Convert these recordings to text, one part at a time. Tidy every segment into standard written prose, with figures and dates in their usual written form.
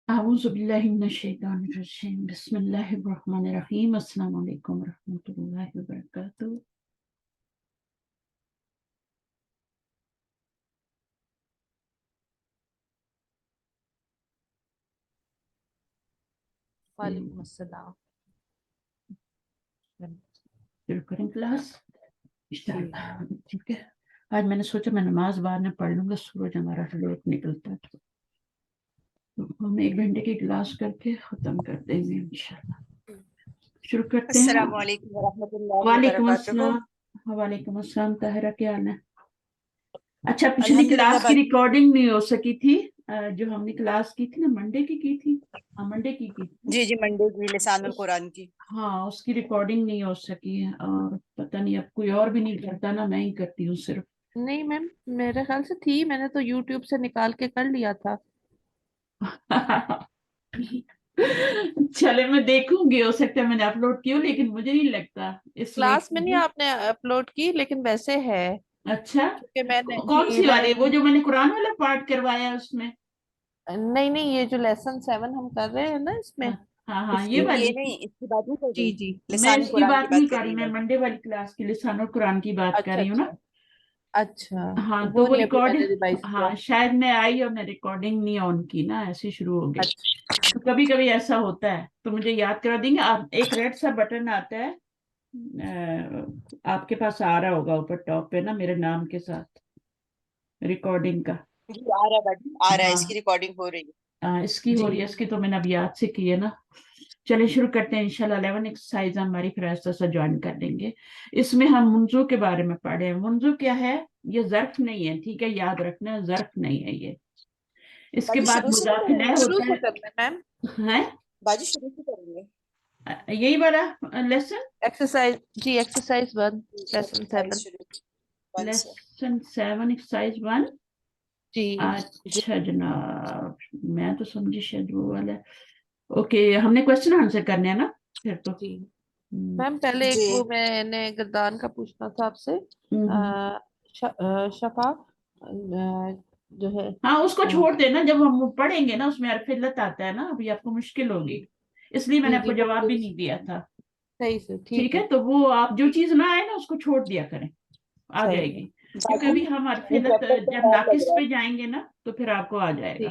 औज़ुबिल्लाहिमिनश्शैतानिर्रजीम बिस्मिल्लाहिर्रहमानिर्रहीम अस्सलामु अलैकुम वरहमतुल्लाहि वबरकातुहू। वालेकुम अस्सलाम। शुरू करें क्लास जी ठीक है। आज मैंने सोचा मैं नमाज बाद में पढ़ लूंगा, सूरज हमारा लेट निकलता है तो हम 1 घंटे की क्लास करके खत्म कर देंगे इंशाल्लाह। शुरू करते हैं। अस्सलामु अलैकुम वरहमतुल्लाहि वालेकुम वबरकातुहू। अस्सलाम। वालेकुम अस्सलाम। ताहिरा क्या हाल है? अच्छा, पिछली अल्हम्दुलिल्लाह क्लास की रिकॉर्डिंग नहीं हो सकी थी, जो हमने क्लास की थी ना, मंडे की थी। हाँ, मंडे की थी। जी जी, मंडे की लिसानुल कुरान की। हाँ, उसकी रिकॉर्डिंग नहीं हो सकी है और पता नहीं अब कोई और भी नहीं करता ना, मैं ही करती हूँ सिर्फ। नहीं मैम, मेरे ख्याल से थी, मैंने तो यूट्यूब से निकाल के कर लिया था। चले, मैं देखूंगी, हो सकता है मैंने अपलोड की हो, लेकिन मुझे नहीं लगता इस वीक क्लास में नहीं मुझे। आपने अपलोड की, लेकिन वैसे है अच्छा, क्योंकि मैंने कौन जी सी मैंने वाली? वो जो मैंने कुरान वाला पार्ट करवाया है उसमें? नहीं नहीं, ये जो लेसन 7 हम कर रहे हैं ना इसमें, हाँ हाँ हाँ, ये इसकी। ये वाली। नहीं, इसकी बात नहीं कर जी रही, जी। मैं लिसानुल इसकी कुरान की बात नहीं बात कर कर रही, रही मैं है। मंडे वाली क्लास की लिसानुल कुरान की बात कर अच्छा रही हूँ ना। अच्छा अच्छा। हाँ, तो वो वो नहीं, अभी रिकॉर्डिंग, मैंने रिवाइज किया। हाँ शायद मैं आई और मैं रिकॉर्डिंग नहीं ऑन की ना, ऐसे शुरू हो गई। अच्छा तो कभी कभी ऐसा होता है, तो मुझे याद करा देंगे आप। एक रेड सा बटन आता है, आपके पास आ रहा होगा ऊपर टॉप पे ना, मेरे नाम के साथ, रिकॉर्डिंग का। जी आ रहा है, बट आ रहा है, इसकी हाँ, रिकॉर्डिंग हो रही है। इसकी हो जी। रही है, इसकी तो मैंने अब याद से की है ना। चलिए शुरू करते हैं इंशाल्लाह। 11 एक्सरसाइज हमारी फिर ऐसा सा ज्वाइन कर लेंगे। इसमें हम मुंजो के बारे में पढ़े हैं। मुंजो क्या है? ये जर्फ नहीं है, ठीक है, याद रखना, जर्फ नहीं है ये। इसके बाजी बाद शुरू से मुजाफ करेंगे, इलैह शुरू होता से करना है मैम। है। बाजी शुरू से करेंगे। यही वाला लेसन, एक्सरसाइज जी, एक्सरसाइज 1 लेसन एक्सरसाइज 7। शुरू वन से। Lesson 7 exercise 1। जी जी अच्छा जनाब, मैं तो समझी शायद वो वाला है। ओके, हमने क्वेश्चन आंसर करने हैं ना फिर तो। जी। मैम पहले एक जी वो मैंने गर्दान का पूछना था आपसे। हम्म। शफा जो है हाँ, उसको छोड़ देना, जब हम पढ़ेंगे ना उसमें अरफिल्लत आता है ना, अभी आपको मुश्किल होगी, इसलिए मैंने जी आपको जी, वो जवाब भी मुझे नहीं दिया था। सही से ठीक ठीक है, है। तो वो आप जो चीज ना आए ना उसको छोड़ दिया करें, आ सही है। जाएगी। क्योंकि बाजी, अभी हम ये अरफिलत चैप्टर तो जब हार्ड लग नाकिस रहा पे है। जाएंगे ना तो फिर आपको आ जी जाएगा।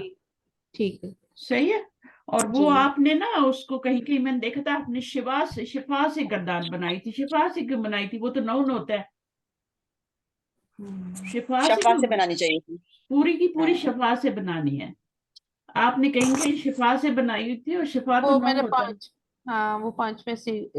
ठीक है। सही है। और वो जी आपने ना उसको कहीं कहीं मैंने देखा था, आपने शिफा से गर्दान बनाई थी। शिफा से क्यों बनाई थी? वो तो नाउन होता है। शिफा से शफा क्यों से बनानी चाहिए थी। पूरी की पूरी हाँ, शिफा से बनानी है। आपने कहीं कहीं शिफा से बनाई हुई थी, और शिफा तो वो नाउन मैंने होता है। 5, हाँ वो 5 में से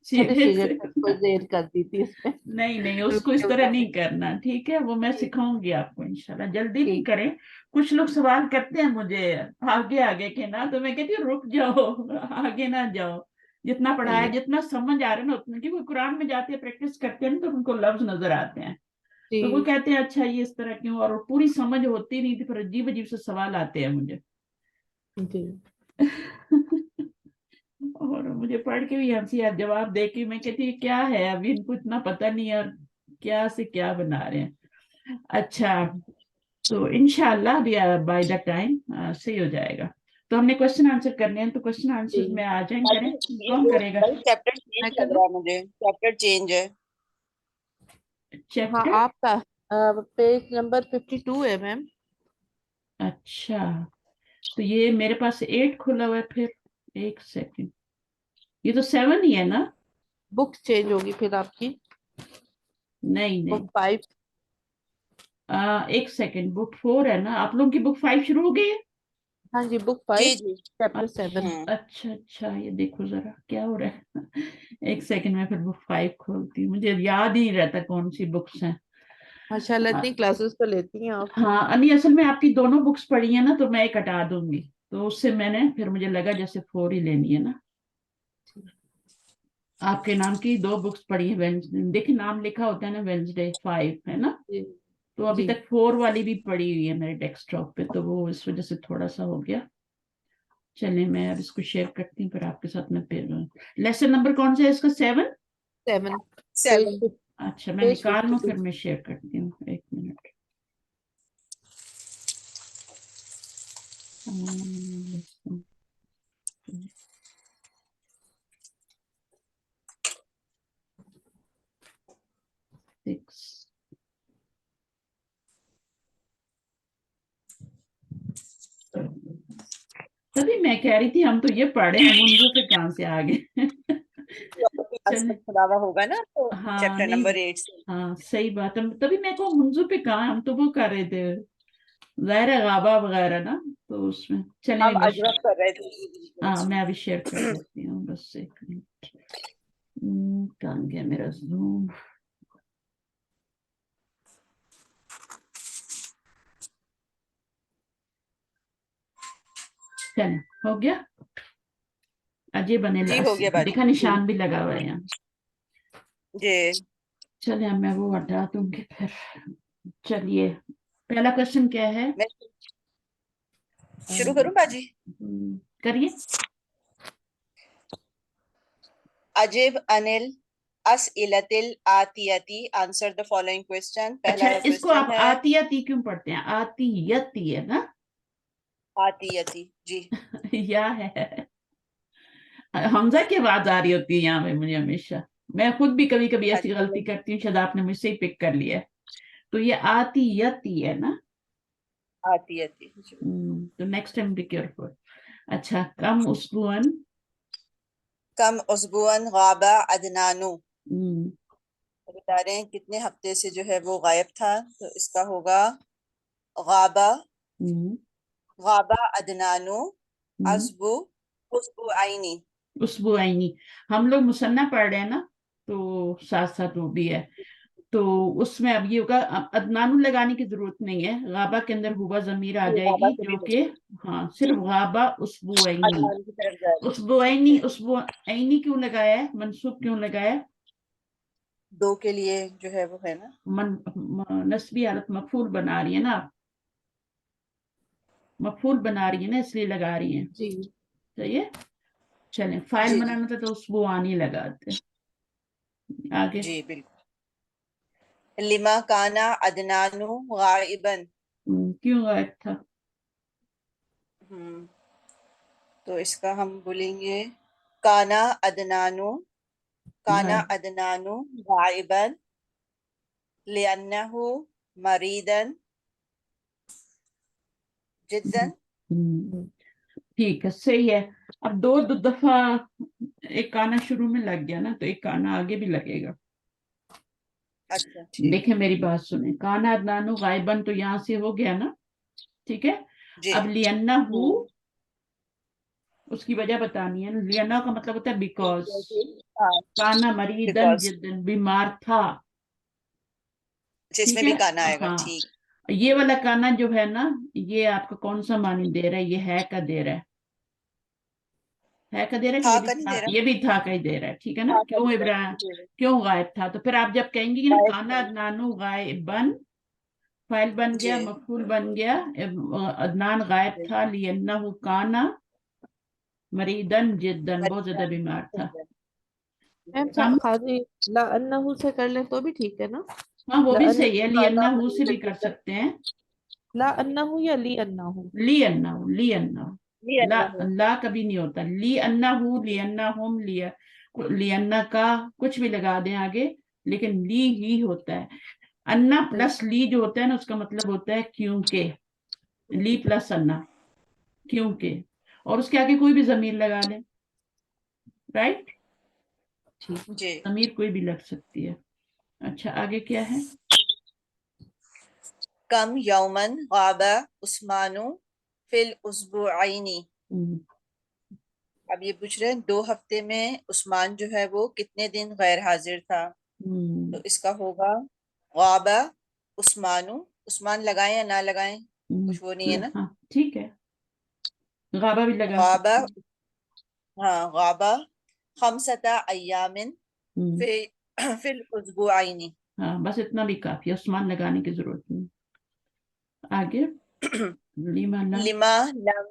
छठे सीधे सीरियल से में कोई देर कर दी थी इसमें। नहीं नहीं, उसको इस वीडियो तरह बनाने। नहीं करना, ठीक है, वो मैं जी सिखाऊंगी आपको इंशाल्लाह, जल्दी नहीं ठीक। करें। कुछ लोग सवाल करते हैं मुझे आगे आगे के ना, तो मैं कहती हूँ रुक जाओ, आगे ना जाओ। जितना सही पढ़ाया, है। जितना समझ आ रहा है ना उतना, क्योंकि कुरान में जाते हैं प्रैक्टिस करते हैं ना, तो उनको लफ्ज नजर आते हैं, तो वो जी कहते हैं अच्छा ये इस तरह क्यों, और पूरी समझ होती नहीं थी, फिर अजीब अजीब से सवाल आते हैं मुझे। जी और मुझे पढ़ के भी हंसी आ, जवाब दे के मैं कहती क्या है, अभी इनको इतना पता नहीं है, और क्या से क्या बना रहे हैं। अच्छा, तो इंशाल्लाह भी बाय द टाइम सही हो जाएगा। तो हमने क्वेश्चन आंसर करने हैं, तो क्वेश्चन जी। आंसर में आ जाए, बाजी करें, ये कौन करेगा? भाई चैप्टर मैं चेंज लग करूँ? रहा है, मुझे चैप्टर चेंज है। हाँ चैप्टर, आपका पेज नंबर 52 है मैम। अच्छा, तो ये मेरे पास 8 खुला हुआ है फिर, एक सेकंड, ये तो 7 ही है ना? बुक चेंज होगी फिर आपकी। नहीं बुक नहीं, 5। एक सेकंड, बुक 4 है ना, आप लोगों की बुक 5 शुरू हो गई है? हाँ जी, बुक जी 5 जी। चैप्टर 7। हम्म। अच्छा अच्छा, ये देखो जरा क्या हो रहा है। एक सेकंड में फिर बुक 5 खोलती हूँ, मुझे याद ही नहीं रहता कौन सी बुक्स हैं। माशाल्लाह, अ, इतनी क्लासेस तो लेती हैं आप। हाँ, अनी असल में आपकी दोनों बुक्स पढ़ी है ना, तो मैं एक हटा दूंगी, तो उससे मैंने फिर मुझे लगा जैसे 4 ही लेनी है ना। आपके नाम की 2 बुक्स पढ़ी है, वेंसडे, देखिए नाम लिखा होता है ना, वेंसडे 5 है ना। जी तो अभी जी तक 4 वाली भी पड़ी हुई है मेरे डेस्कटॉप पे, तो वो इस वजह से थोड़ा सा हो गया। चलिए मैं अब इसको शेयर करती हूँ, फिर आपके साथ में फिर लेसन नंबर कौन सा है इसका? 7। 7। सेवन। पेज अच्छा, मैं पेज निकाल लूँ 52। फिर मैं शेयर करती हूँ, एक मिनट। तभी मैं कह रही थी हम तो ये पढ़े हैं, मुंजो पे कहाँ से आ गए। चले, खुदावा होगा ना तो हाँ चैप्टर नहीं, नंबर 8 से। हाँ सही बात है, तभी मैं को मुंजो पे कहाँ, हम तो वो कर रहे थे ज़ाहिर है गाबा वगैरह ना, तो उसमें चलिए हम मैं अजरक कर रहे थे। हाँ मैं अभी शेयर कर देती हूँ, बस एक मिनट। कहाँ गया मेरा जूम? चलो हो गया, अजय बने जी हो गया देखा बाजी। निशान भी लगा हुआ है यहाँ। जी चलिए अब मैं वो हटा दूंगी फिर। चलिए पहला क्वेश्चन क्या है? मैं शुरू करूं बाजी? करिए। अजीब अनिल असइलतिल आतियती आंसर द फॉलोइंग क्वेश्चन। अच्छा, पहला इसको क्वेश्चन आप है आती आती क्यों पढ़ते हैं? आती यती है ना? आतियती जी। या है हमजा की आवाज आ रही होती है यहाँ पे मुझे हमेशा। मैं खुद भी कभी कभी ऐसी गलती करती हूँ, शायद आपने मुझसे ही पिक कर लिया है। तो ये आती यती है ना? आतियती जी। तो नेक्स्ट टाइम बी केयरफुल। अच्छा, कम उसबुअन। कम उस्बुअन गाबा अदनानु। हम्म, तो बता रहे हैं कितने हफ्ते से जो है वो गायब था, तो इसका होगा गाबा हम्म, गाबा अदनानु हम्म। अजबु उस्बु आईनी। उसबुआइनी, हम लोग मुसन्ना पढ़ रहे हैं ना, तो साथ साथ वो भी है। तो उसमें अब ये होगा, अब अदनानु लगाने की जरूरत नहीं है, गाबा के अंदर हुआ जमीर आ गाबा जाएगी से भी जो हो कि, हाँ सिर्फ गाबा उसबुआइनी। अदनानु की तरफ जाएगा। उसबुआइनी, उसबुआइनी क्यों लगाया है, मंसूब क्यों लगाया है? दो के लिए जो है वो है ना। नस्बी हालत मफूल बना रही है ना आप, मफूल बना रही है ना, इसलिए लगा रही है। जी सही है। चलें, फाइल जी जी बनाना था तो उसबुआनी लगाते हैं। आगे। जी बिल्कुल। लिमा काना अदनानु गाइबन। क्यों गायब था? हम्म तो इसका हम बोलेंगे काना अदनानु काना गायब। अदनानु गाइबन लिअन्नहु मरीदन जिद्दन। हम्म, ठीक है, सही है। अब दो दो दफा एक गाना शुरू में लग गया ना, तो एक गाना आगे भी लगेगा। अच्छा ठीक देखें मेरी बात सुने, काना अदनानु गायबन तो यहाँ से हो गया ना, ठीक है। जी। अब लियन्ना हु, हम्म उसकी वजह बतानी है। लियन्ना का मतलब होता है बिकॉज। हाँ काना मरीदन बिकॉज जिद्दन, बीमार था। ठीक जिसमें है, भी काना आएगा हाँ। ठीक। ये वाला काना जो है ना, ये आपका कौन सा मानी दे रहा है? ये है का दे रहा है का दे रहा है, था का नहीं दे रहा। ये भी था का ही दे रहा है, ठीक है ना। था का क्यों दे रहा इब्राहिम, जी। क्यों गायब था? तो फिर आप जब कहेंगे कि ना गायब काना था। अदनानु गायबन, फाइल बन जी गया, मफूल बन गया। अदनान गायब जी था, लियन्नहु काना मरीदन जिद्दन, बहुत ज्यादा बीमार था। मैम कम, खाली ला अन्नहु से कर ले तो भी ठीक है ना? हाँ वो ला भी सही है, अन्नहु काना लियन्नहु से भी मरीदन कर जिद्दन। सकते हैं। ला अन्नहु या ली अन्नहु? ली अन्नाहु, ली अन्नाहु। ला, लिअन्नहु ला कभी नहीं होता। ली अन्नाहु, ली अन्नाहुम, ली अन्ना का कुछ भी लगा दें आगे, लेकिन ली ही होता है। अन्ना प्लस ली जो होता है ना, उसका मतलब होता है क्योंकि। ली प्लस अन्ना, क्योंकि। और उसके आगे कोई भी जमीर लगा दें, राइट। ठीक। जी। जमीर कोई भी लग सकती है। अच्छा, आगे क्या है? कम यौमन गाबा उस्मानु फिल उस्बुआइनी। हम्म, अब ये पूछ रहे हैं 2 हफ्ते में उस्मान जो है वो कितने दिन गैर हाजिर था। तो इसका होगा गाबा उस्मानु। उस्मान लगाएं या ना लगाएं, कुछ वो नहीं है ना। हाँ ठीक है, गाबा भी लगा गाबा सकते हैं। हाँ गाबा खमसता अय्यामिन हम्म, फि फिल उस्बुआइनी। हाँ बस इतना भी काफी है, उस्मान लगाने की जरूरत नहीं। आगे। लीमा ला। लिमा लम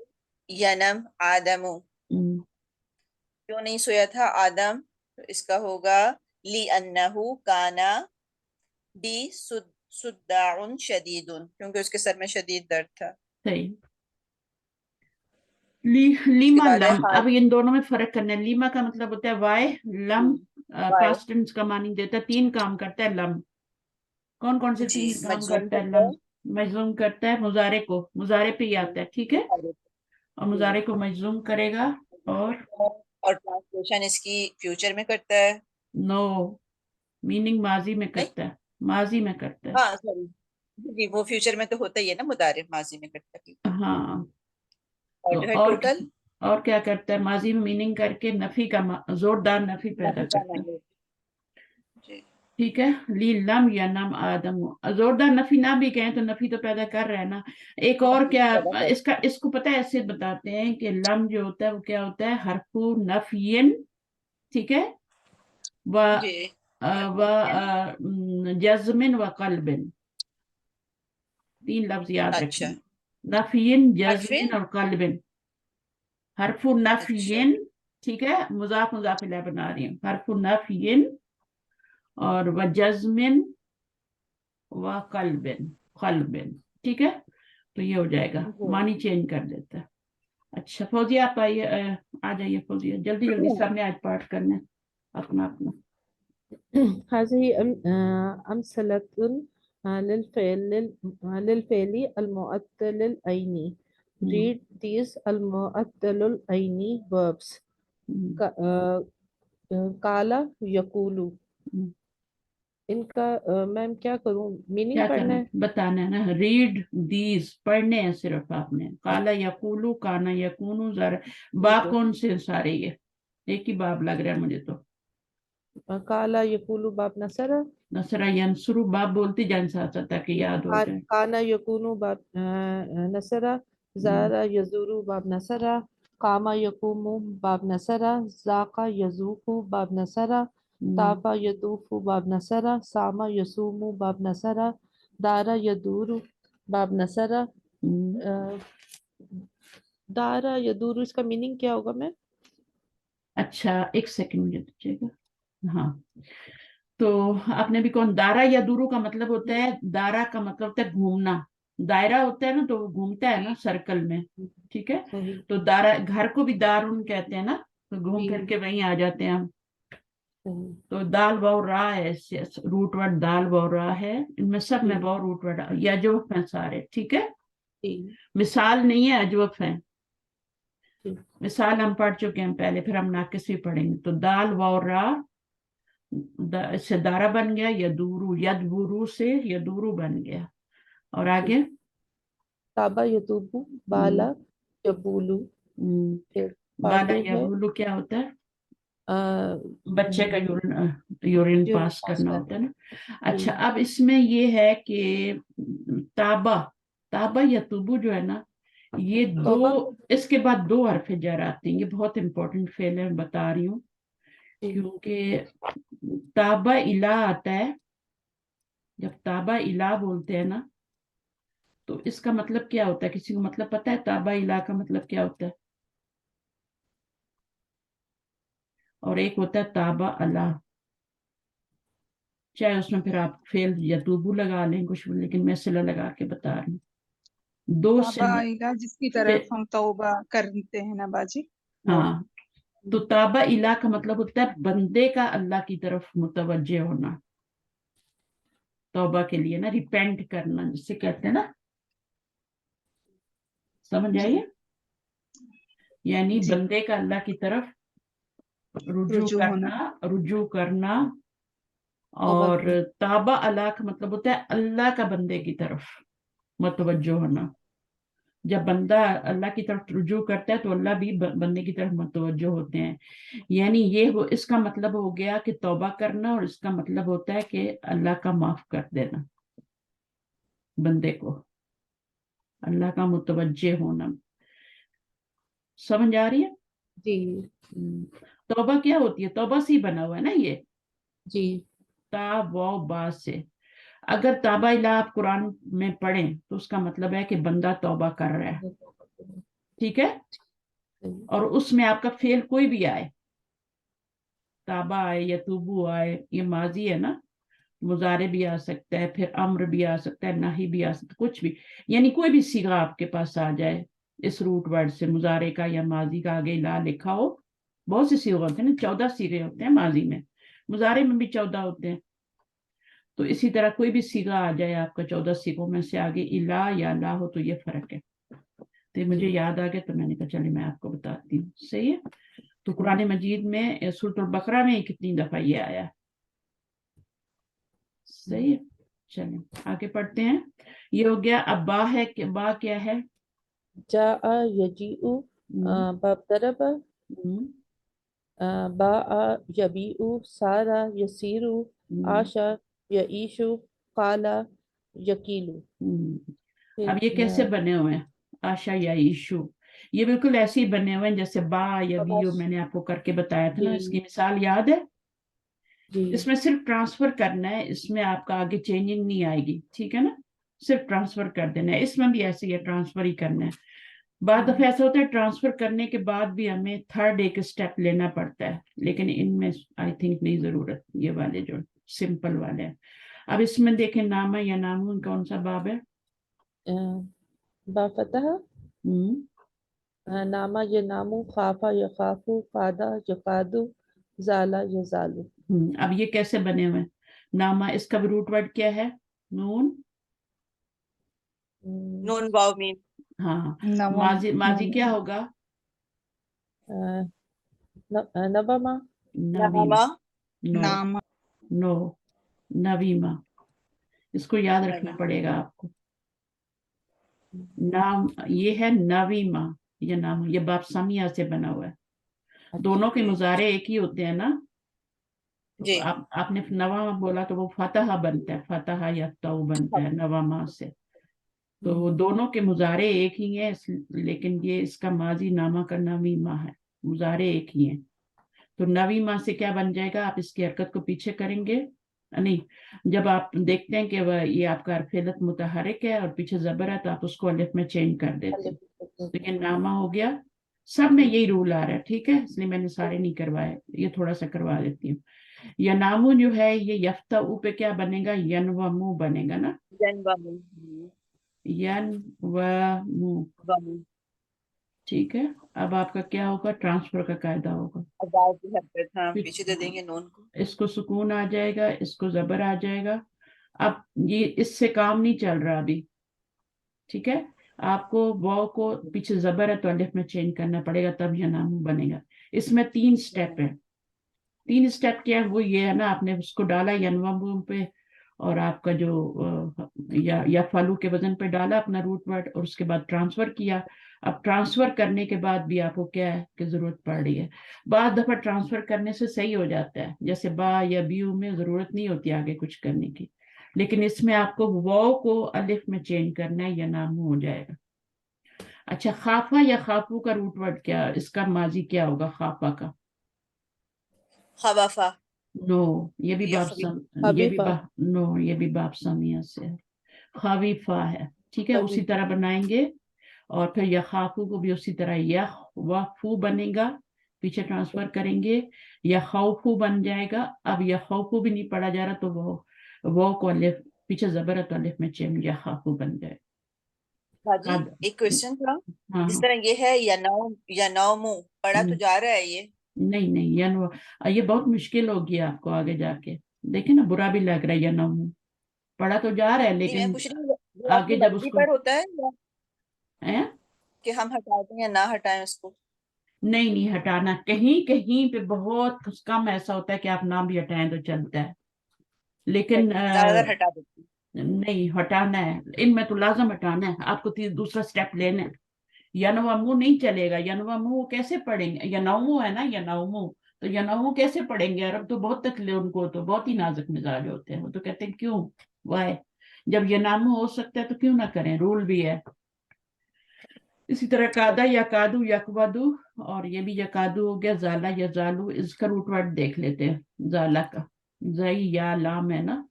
यनम आदमु। हम्म, क्यों नहीं सोया था आदम। तो इसका होगा ली अन्नहु काना बी सुद्दाउन शदीदुन, क्योंकि उसके सर में शदीद दर्द था। सही। उसके लीमा बाद है लम, हाल। अब इन दोनों में फर्क करना है। लीमा का मतलब होता है वाई, लम वाई पास्ट टेंस का मानी देता है, तीन काम करता है लम। कौन कौन से जी तीन काम मजलूम करता है करता लम? है। मजलूम करता है मुजारे को, मुजारे पे ही आता है, ठीक है। اور مضارع کو مجزوم کرے گا اور اور ٹرانسلیشن اس کی فیوچر میں کرتا ہے. نو میننگ ماضی میں نہیں، کرتا ہے، ماضی میں کرتا ہے. ہاں سوری، جی وہ فیوچر میں تو ہوتا ہی ہے نا، مضارع ماضی میں کرتا ہے. ہاں اور تو جو ہے اور ٹوٹل اور کیا کرتا ہے، ماضی میں میننگ کر کے نفی کا زوردار نفی پیدا نفی کا کرتا ہے. نہیں. جی ٹھیک ہے، لی لم یا نم آدم، زوردار نفی نہ بھی کہیں تو نفی تو پیدا کر رہے ہیں نا. ایک اور نفی کیا پیدا کرتا اس کو پتہ ہے، ایسے بتاتے ہیں کہ لم جو ہوتا ہے وہ کیا ہوتا ہے، حرف نفین، ٹھیک ہے، و ہے. جی جزمن و قلبن، 3 لفظ یاد اچھا، رکھیں، نفین، حرفین. جزمن اور قلبن. حرف اچھا نفین، ٹھیک ہے، مضاف مضاف الیہ بنا رہی ہوں، حرف نفین اور و جزمن و قلبن، ٹھیک ہے. تو یہ ہو جائے گا، معنی چینج کر دیتا ہے. اچھا فوزیہ آپ آئیے، آ جائیے فوزیہ، جلدی جلدی سب نے آج پاٹ کرنا ہے اپنا اپنا. هذه أمثلة للفعل المعتل العيني. Read these المعتل العيني verbs. کالا یقولو، ان کا میم کیا کروں، میننگ کیا پڑھنا کرنا ہے؟ بتانا ہے نا، ریڈ دیز پڑھنے ہیں صرف آپ نے. کالا یقولو، کانا یکونو، باب کون سے سارے، یہ ایک ہی باب لگ رہا ہے مجھے تو. کالا یقولو باب نصرہ، نصرہ ینصرو باب بولتی جان ساتھ تاکہ یاد ہو جائے. کانا یکونو باب نصرہ، زارا یزورو باب نصرہ، قاما یقومو باب نصرہ، ذاقا یذوقو باب نصرہ، طافا یطوفو باب نصرہ، ساما یصومو باب نصرہ، دارا یدورو باب نصرہ. دارا یدورو اس کا میننگ کیا ہوگا میں؟ اچھا ایک سیکنڈ مجھے دیجیے گا. ہاں تو آپ نے بھی کون، دارا یا دورو کا مطلب ہوتا ہے، دارا کا مطلب ہوتا ہے گھومنا، دائرہ ہوتا ہے نا تو وہ گھومتا ہے نا سرکل میں، ٹھیک ہے. صحیح. تو دارا گھر کو بھی دارون کہتے ہیں نا، تو گھوم جی پھر کے وہیں آ جاتے ہیں ہم. صحیح. تو دال واو را ہے، روٹ ورڈ دال واو را ہے، ان میں سب میں جی واو روٹ ورڈ یا جو ہیں سارے، ٹھیک ہے. جی مثال نہیں ہے، اجوف ہیں. جی. مثال ہم پڑھ چکے ہیں پہلے، پھر ہم ناقص بھی پڑھیں گے. تو دال واو را سے دارا بن گیا، یدورو، یدبورو سے یدورو بن گیا. اور آگے تابا یتوبو، بالا یبولو، پھر بالا پارٹو یا ہے بولو کیا ہوتا ہے، بچے کا یورین یورین پاس پاس کرنا کر. ہوتا ہے نا. جی اچھا اب اس میں یہ ہے کہ تابا یا تبو جو ہے نا، یہ دو، توبہ. اس کے بعد 2 حرف جر آتے ہیں. یہ بہت امپورٹنٹ فعل ہے، بتا رہی ہوں، جی کیونکہ تابا الا آتا ہے. جب تابا الا بولتے ہیں نا تو اس کا مطلب کیا ہوتا ہے، کسی کو مطلب پتا ہے تابا الا کا مطلب کیا ہوتا ہے؟ اور ایک ہوتا ہے تابا اللہ، چاہے اس میں پھر آپ فیل یا توبو لگا لیں کچھ، لیکن میں صلہ لگا کے بتا رہی ہوں. 2 تابا الہ جس کی طرف ہم توبہ کرتے ہیں نا باجی، وہ. ہاں تو تابا الا کا مطلب ہوتا ہے بندے کا اللہ کی طرف متوجہ ہونا، توبہ کے لیے نا، ریپینٹ کرنا جسے کہتے ہیں نا، سمجھ جی آئیے. یعنی جی بندے کا اللہ کی طرف رجوع ہونا. رجوع کرنا. توبہ اور کی. تابا اللہ کا مطلب ہوتا ہے اللہ کا بندے کی طرف متوجہ ہونا. جب بندہ اللہ کی طرف رجوع کرتا ہے تو اللہ بھی بندے کی طرف متوجہ ہوتے ہیں. یعنی یہ اس کا مطلب ہو گیا کہ توبہ کرنا، اور اس کا مطلب ہوتا ہے کہ اللہ کا معاف کر دینا بندے کو، اللہ کا متوجہ ہونا. سمجھ آ رہی ہے؟ جی توبہ کیا ہوتی ہے، توبہ سے ہی بنا ہوا ہے نا یہ، جی تا و با سے. اگر تابا الہ آپ قرآن میں پڑھیں تو اس کا مطلب ہے کہ بندہ توبہ کر رہا ہے، ٹھیک ہے. اور اس میں آپ کا فعل کوئی بھی آئے، تابا آئے یا توبو آئے، یہ ماضی ہے نا، مضارع بھی آ سکتا ہے، پھر امر بھی آ سکتا ہے، نہی بھی آ سکتا ہے، کچھ بھی، یعنی کوئی بھی صیغہ آپ کے پاس آ جائے اس روٹ ورڈ سے، مضارع کا یا ماضی کا آگے لا لکھا ہو. بہت سے صیغے ہوتے ہیں نا، 14 صیغے ہوتے ہیں ماضی میں، مضارع میں بھی 14 ہوتے ہیں. تو اسی طرح کوئی بھی صیغہ آ جائے آپ کا 14 صیغوں میں سے، آگے الا یا لا ہو تو یہ فرق ہے. तो मुझे याद आ गया तो मैंने कहा चलिए मैं आपको बताती हूँ. सही है. तो कुरान मजीद में सूरह अल बकरा में कितनी दफा ये आया. सही है. चलिए आगे पढ़ते हैं. ये हो गया. अब बा है. बा क्या है? जाआ यजीउ बाब दरब, हम्म, बाआ यबीउ, सारा यसीरु, आशा यईशु, काला यकीलु. अब ये कैसे बने हुए हैं? आशा या ईशु. ये बिल्कुल ऐसे ही बने हुए हैं जैसे बा या बी जो मैंने आपको करके बताया था ना. इसकी मिसाल याद है. इसमें सिर्फ ट्रांसफर करना है. इसमें आपका आगे चेंजिंग नहीं आएगी. ठीक है ना. सिर्फ ट्रांसफर कर देना है. इसमें भी ऐसे ही ट्रांसफर ही करना है. बाद दफा ऐसा होता है ट्रांसफर करने के बाद भी हमें थर्ड एक स्टेप लेना पड़ता है, लेकिन इनमें आई थिंक नहीं जरूरत. ये वाले जो सिंपल वाले हैं. अब इसमें देखें नामा या नामून कौन सा बाब है? बा फतह, नामा यनामु, खाफा यखाफु, कादा यकादु, ज़ाला यज़ालु. अब ये कैसे बने हुए हैं? नामा, इसका रूट वर्ड क्या है? नून. नून वाव मीम. हाँ. नवम माजी क्या होगा? नवमा, नामा, नामा. नो, नवीमा. इसको याद रखना पड़ेगा आपको. नाम ये है नवीमा. ये नाम ये बाप सामिया से बना हुआ है. दोनों के मुजारे एक ही होते हैं ना. जी. आपने नवा बोला तो वो फतहा बनता है. फतहा या तऊ बनता है नवामा से. तो दोनों के मुजारे एक ही है. लेकिन ये इसका माजी नामा का नवीमा है. मुजारे एक ही है. तो नवीमा से क्या बन जाएगा? आप इसकी हरकत को पीछे करेंगे. नहीं, जब आप देखते हैं कि ये आपका अरफेलत मुतहरिक है और पीछे जबर है तो आप उसको अलिफ में चेंज कर देते हैं. तो ये नामा हो गया. सब में यही रूल आ रहा है. ठीक है. इसलिए मैंने सारे नहीं करवाए. ये थोड़ा सा करवा देती हूँ. या नामू जो है ये यफ्ता ऊ पे क्या बनेगा? यन व मु बनेगा ना. यन वामू. यन व मु. ठीक है. अब आपका क्या होगा? ट्रांसफर का कायदा होगा. अदाव की हरकत. हाँ, पीछे दे देंगे नून को. इसको सुकून आ जाएगा. इसको जबर आ जाएगा. अब ये इससे काम नहीं चल रहा अभी. ठीक है. आपको वाव को पीछे जबर है तो अलिफ में चेंज करना पड़ेगा तब यह नाम बनेगा. इसमें 3 स्टेप है. 3 स्टेप क्या है? वो ये है ना, आपने उसको डाला यनवाबू पे और आपका जो या फालू के वजन पे डाला अपना रूट वर्ड और उसके बाद ट्रांसफर किया. अब ट्रांसफर करने के बाद भी आपको क्या है कि जरूरत पड़ रही है. बाद दफा ट्रांसफर करने से सही हो जाता है. जैसे बा या बीयू में जरूरत नहीं होती आगे कुछ करने की. लेकिन इसमें आपको वाव को अलिफ में चेंज करना है. या नाम हो जाएगा. अच्छा, खाफा या खाफू का रूट वर्ड क्या? इसका माजी क्या होगा खाफा का? खवाफा. नो, ये भी या बाप नो, ये भी बाप सामिया से है. खावीफा है. ठीक है. उसी तरह बनाएंगे. और फिर यखाफू को भी उसी तरह यह वफू बनेगा. पीछे ट्रांसफर करेंगे. या खौफू बन जाएगा. अब यह खौफू भी नहीं पढ़ा जा रहा तो वो को अलिफ पीछे जबर तो अलिफ में चेम या खाफू बन जाए. बाजी एक क्वेश्चन था. हाँ. जिस तरह ये है यनौमु पढ़ा तो जा रहा है ये. नहीं नहीं, ये बहुत मुश्किल होगी आपको आगे जाके. देखे ना, बुरा भी लग रहा है. यनौमु पढ़ा तो जा रहा है नहीं, मैं लेकिन पूछ रही हूँ वो आगे अपनी जब मर्जी उसको पर होता है या है. कि हम हटा दें या ना हटाएं उसको. नहीं नहीं, हटाना. कहीं कहीं पे बहुत कम ऐसा होता है कि आप ना भी हटाएं तो चलता है. लेकिन ज्यादातर हटा देती हूँ. नहीं, हटाना है. इनमें तो लाजम हटाना है आपको. दूसरा स्टेप लेना है. यनवामू नहीं चलेगा. यनवामू कैसे पढ़ेंगे? यनौमू है ना. यनौमू तो यनौमू कैसे पढ़ेंगे? अरब तो बहुत तकले, उनको तो बहुत ही नाजुक मिजाज होते हैं. वो तो कहते हैं क्यों वाह, जब यनामू हो सकता है तो क्यों ना करें. रूल भी है. इसी तरह कादा या कादू यकवादू. और ये भी यकादू हो गया. जाला या जालू. इसका रूट वर्ड देख लेते हैं. जाला का जई या लाम है ना,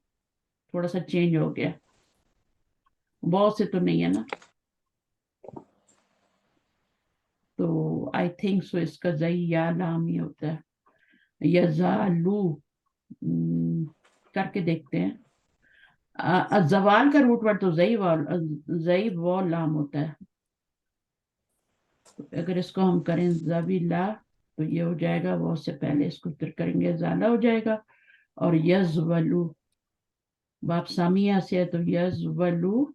थोड़ा सा चेंज हो गया. बहुत से तो नहीं है ना. तो आई थिंक सो इसका जई या लाम ही होता है. या जालू करके देखते हैं. जवाल का रूट वर्ड तो जई वो लाम होता है. तो अगर इसको हम करें जबीला तो ये हो जाएगा. वो से पहले इसको फिर करेंगे जाला हो जाएगा. और यजवलू बाप सामिया से है तो यजवलू.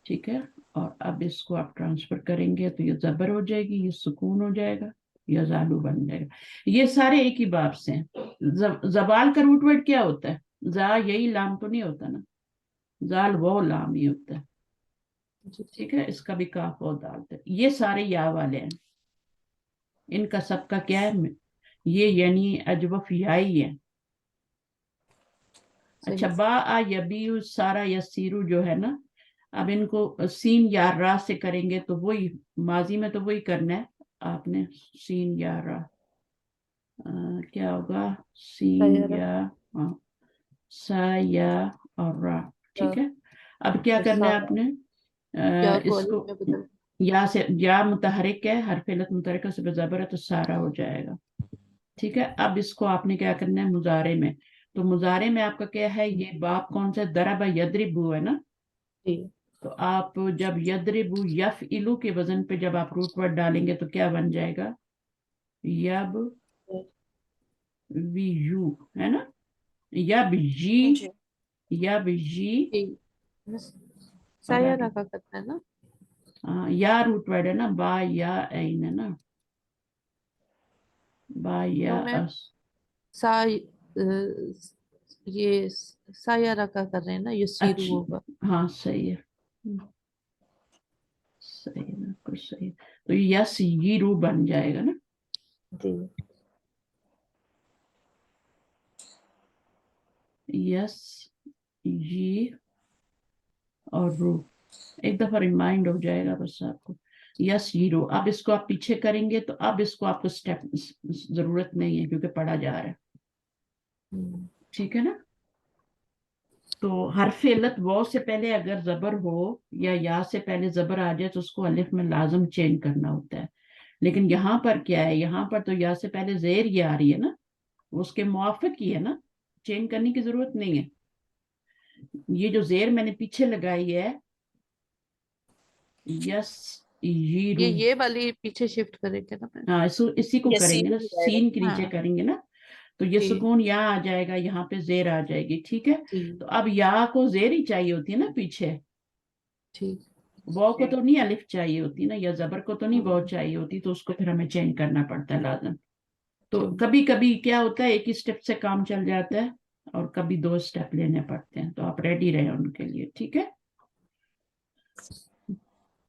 ठीक है. اور اب اس کو آپ ٹرانسفر کریں گے تو یہ زبر ہو جائے گی، یہ سکون ہو جائے گا، یا زالو بن جائے گا. یہ سارے ایک ہی باب سے ہیں. زوال کا روٹ ورڈ کیا ہوتا ہے؟ زا یہی لام تو نہیں ہوتا نا، زال وہ لام ہی ہوتا ہے. ٹھیک ہے، اس کا بھی کاف و دال ہے. یہ سارے یا والے ہیں، ان کا سب کا کیا ہے؟ یہ یعنی اجوف یائی ہے. اچھا، با آ یبیو سارا یسیرو جو ہے نا، اب ان کو سین یا را سے کریں گے تو وہی ماضی میں تو وہی کرنا ہے آپ نے. سین یا را کیا ہوگا؟ سین یا سا یا اور را. ٹھیک ہے، اب کیا کرنا ہے آپ نے؟ اس کو یا سے، یا متحرک ہے، حرف علت متحرکہ سے بزبر ہے تو سارا ہو جائے گا. ٹھیک ہے، اب اس کو آپ نے کیا کرنا ہے مضارع میں. تو مضارع میں آپ کا کیا ہے؟ یہ باب کون سا؟ درب یدربو ہے نا. تو آپ جب یدربو یفعلو کے وزن پہ جب آپ روٹ ورڈ ڈالیں گے تو کیا بن جائے گا؟ یب وی یو ہے نا، یب جی، جی یب جی. سایہ رکھا کرتا ہے نا، یا روٹ ورڈ ہے نا، با یا عین ہے نا، با یا تو میں اس. یہ سایہ رکھا کر رہے ہیں نا، یہ سیرو اچھا ہوگا. ہاں صحیح ہے، صحیح ہے، بالکل صحیح. تو یس یہ رو بن جائے گا نا. جی یس یہ اور رو ایک دفعہ ریمائنڈ ہو جائے گا بس آپ کو. یس یہ رو. اب اس کو آپ پیچھے کریں گے تو اب اس کو آپ کو سٹیپ ضرورت نہیں ہے کیونکہ پڑھا جا رہا ہے. ٹھیک ہے نا. تو حرف علت وہ سے پہلے اگر زبر ہو یا سے پہلے زبر آ جائے تو اس کو الف میں لازم چینج کرنا ہوتا ہے. لیکن یہاں پر کیا ہے؟ یہاں پر تو یا سے پہلے زیر یہ آ رہی ہے نا، اس کے موافق ہی ہے نا، چینج کرنے کی ضرورت نہیں ہے. یہ جو زیر میں نے پیچھے لگائی ہے، یس یرو، یہ والی پیچھے شفٹ کریں گے نا میں. ہاں اسی کو کریں گے نا، یسیر ہو جائے گا. سین کے نیچے ہاں کریں گے نا. تو یہ جی سکون یہاں آ جائے گا، یہاں پہ زیر آ جائے گی. ٹھیک ہے، جی تو اب یا کو زیر ہی چاہیے ہوتی ہے نا پیچھے، ٹھیک. وہ کو تو نہیں الف چاہیے ہوتی نا، یا زبر کو تو نہیں وہ ہاں چاہیے ہوتی، تو اس کو پھر ہمیں چینج کرنا پڑتا ہے لازم. تو ٹھیک. کبھی کبھی کیا ہوتا ہے ایک ہی سٹیپ سے کام چل جاتا ہے اور کبھی 2 سٹیپ لینے پڑتے ہیں، تو آپ ریڈی رہیں ان کے لیے. ٹھیک ہے،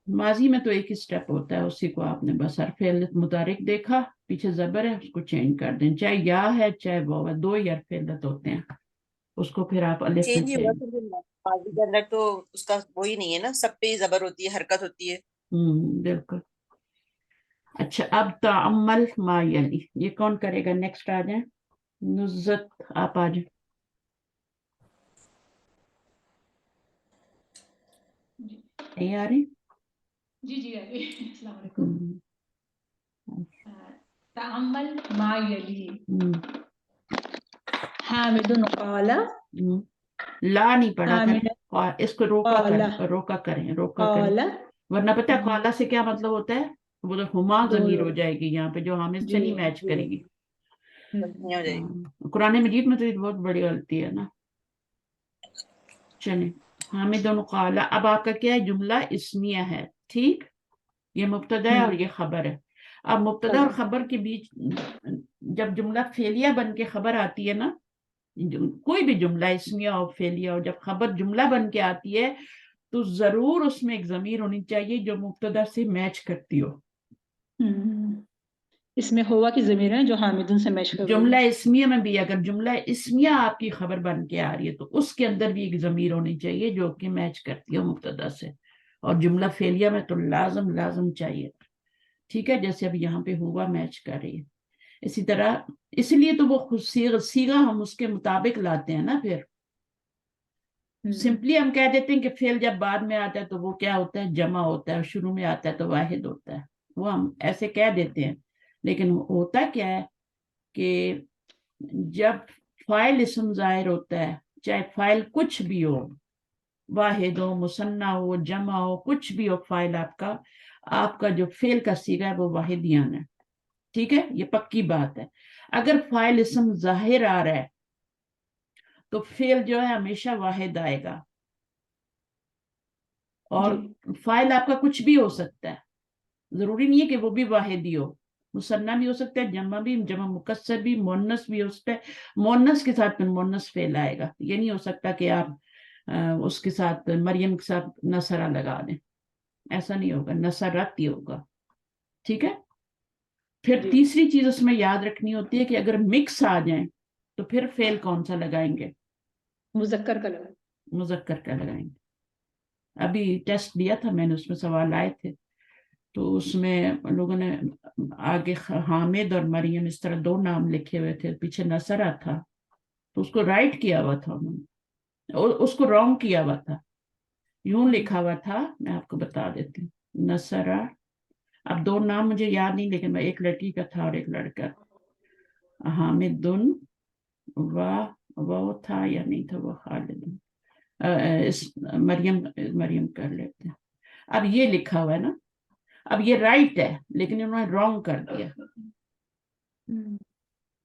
ماضی میں تو ایک ہی سٹیپ ہوتا ہے، اسی کو آپ نے بس حرف علت متحرک دیکھا، پیچھے زبر ہے، اس کو چینج کر دیں، چاہے یا ہے چاہے وہ ہے، 2 ہی حرف علت ہوتے ہیں، اس کو پھر آپ الف میں چینج ہی ہوا چینج. تو ماضی کے اندر تو اس کا وہی نہیں ہے نا، سب پہ ہی زبر ہوتی ہے، حرکت ہوتی ہے. بالکل. اچھا، اب تعمل ما یلی، یہ کون کرے گا؟ نیکسٹ آ جائیں. نزت آپ آ جائیں. نہیں آ رہی؟ جی جی آگے. السلام علیکم. تعمل ما یلی حامد قال. لا نہیں پڑھا حامد کریں، اس کو روکا قال کریں، روکا کریں، روکا کریں، قال. ورنہ پتہ ہے قالا سے کیا مطلب ہوتا ہے؟ وہ تو ہما دو ضمیر ہو لوگ. جائے گی یہاں پہ، جو حامد سے جی نہیں میچ کرے گی. نہیں ہو جائے گی. قرآن مجید میں تو یہ بہت بڑی غلطی ہے نا. چلیں، حامد قال. اب آپ کا کیا ہے؟ جملہ اسمیہ ہے. ٹھیک، یہ مبتدا ہے اور یہ خبر ہے. اب مبتدا اور خبر کے بیچ جب جملہ فعلیہ بن کے خبر آتی ہے نا، کوئی بھی جملہ اسمیہ ہو فعلیہ ہو، جب خبر جملہ بن کے آتی ہے تو ضرور اس میں ایک ضمیر ہونی چاہیے جو مبتدا سے میچ کرتی ہو. اس میں ہوا کی ضمیر ہے جو حامدن سے میچ کر رہی جملہ ہے. اسمیہ میں بھی اگر جملہ اسمیہ آپ کی خبر بن کے آ رہی ہے تو اس کے اندر بھی ایک ضمیر ہونی چاہیے جو کہ میچ کرتی ہو مبتدا سے. اور جملہ فعلیہ میں تو لازم چاہیے. ٹھیک ہے، جیسے اب یہاں پہ ہوا میچ کر رہی ہے. اسی طرح اس لیے تو وہ خود سیغہ ہم اس کے مطابق لاتے ہیں نا. پھر سمپلی ہم کہہ دیتے ہیں کہ فعل جب بعد میں آتا ہے تو وہ کیا ہوتا ہے؟ جمع ہوتا ہے، اور شروع میں آتا ہے تو واحد ہوتا ہے. وہ ہم ایسے کہہ دیتے ہیں، لیکن ہوتا کیا ہے کہ جب فاعل اسم ظاہر ہوتا ہے، چاہے فاعل کچھ بھی ہو، واحد ہو، مثنیٰ ہو، جمع ہو، کچھ بھی ہو فاعل آپ کا جو فعل کا صیغہ ہے وہ واحد ہی آنا ہے. ٹھیک ہے، یہ پکی بات ہے. اگر فاعل اسم ظاہر آ رہا ہے تو فعل جو ہے ہمیشہ واحد آئے گا. اور فائل آپ کا کچھ بھی हो सकता है, जरूरी नहीं है कि वो भी वाहिदी हो, मुसन्ना भी हो सकता है, जमा भी, जमा मुकस्सर भी, मुन्नस भी हो सकता है. मुन्नस के साथ मुन्नस फेल आएगा. ये नहीं हो सकता कि आप उसके साथ मरियम के साथ नसरा लगा दें, ऐसा नहीं होगा, नसरत ही होगा. ठीक है. फिर तीसरी चीज उसमें याद रखनी होती है कि अगर मिक्स आ जाए तो फिर फेल कौन सा लगाएंगे? मुजक्कर का लगा, मुजक्कर का लगाएंगे. अभी टेस्ट दिया था मैंने, उसमें सवाल आए थे, तो उसमें लोगों ने आगे हामिद और मरियम इस तरह दो नाम लिखे हुए थे, पीछे नसरा था, तो उसको राइट किया हुआ था उन्होंने, और उसको रॉन्ग किया हुआ था. यूं लिखा हुआ था, मैं आपको बता देती हूँ, नसरा. अब दो नाम मुझे याद नहीं, लेकिन एक लड़की का था और एक लड़का. हामिदुन वो था या नहीं था, वो खालिद. इस मरियम कर लेते हैं. अब ये लिखा हुआ है ना, अब ये राइट है लेकिन इन्होंने रॉन्ग कर दिया,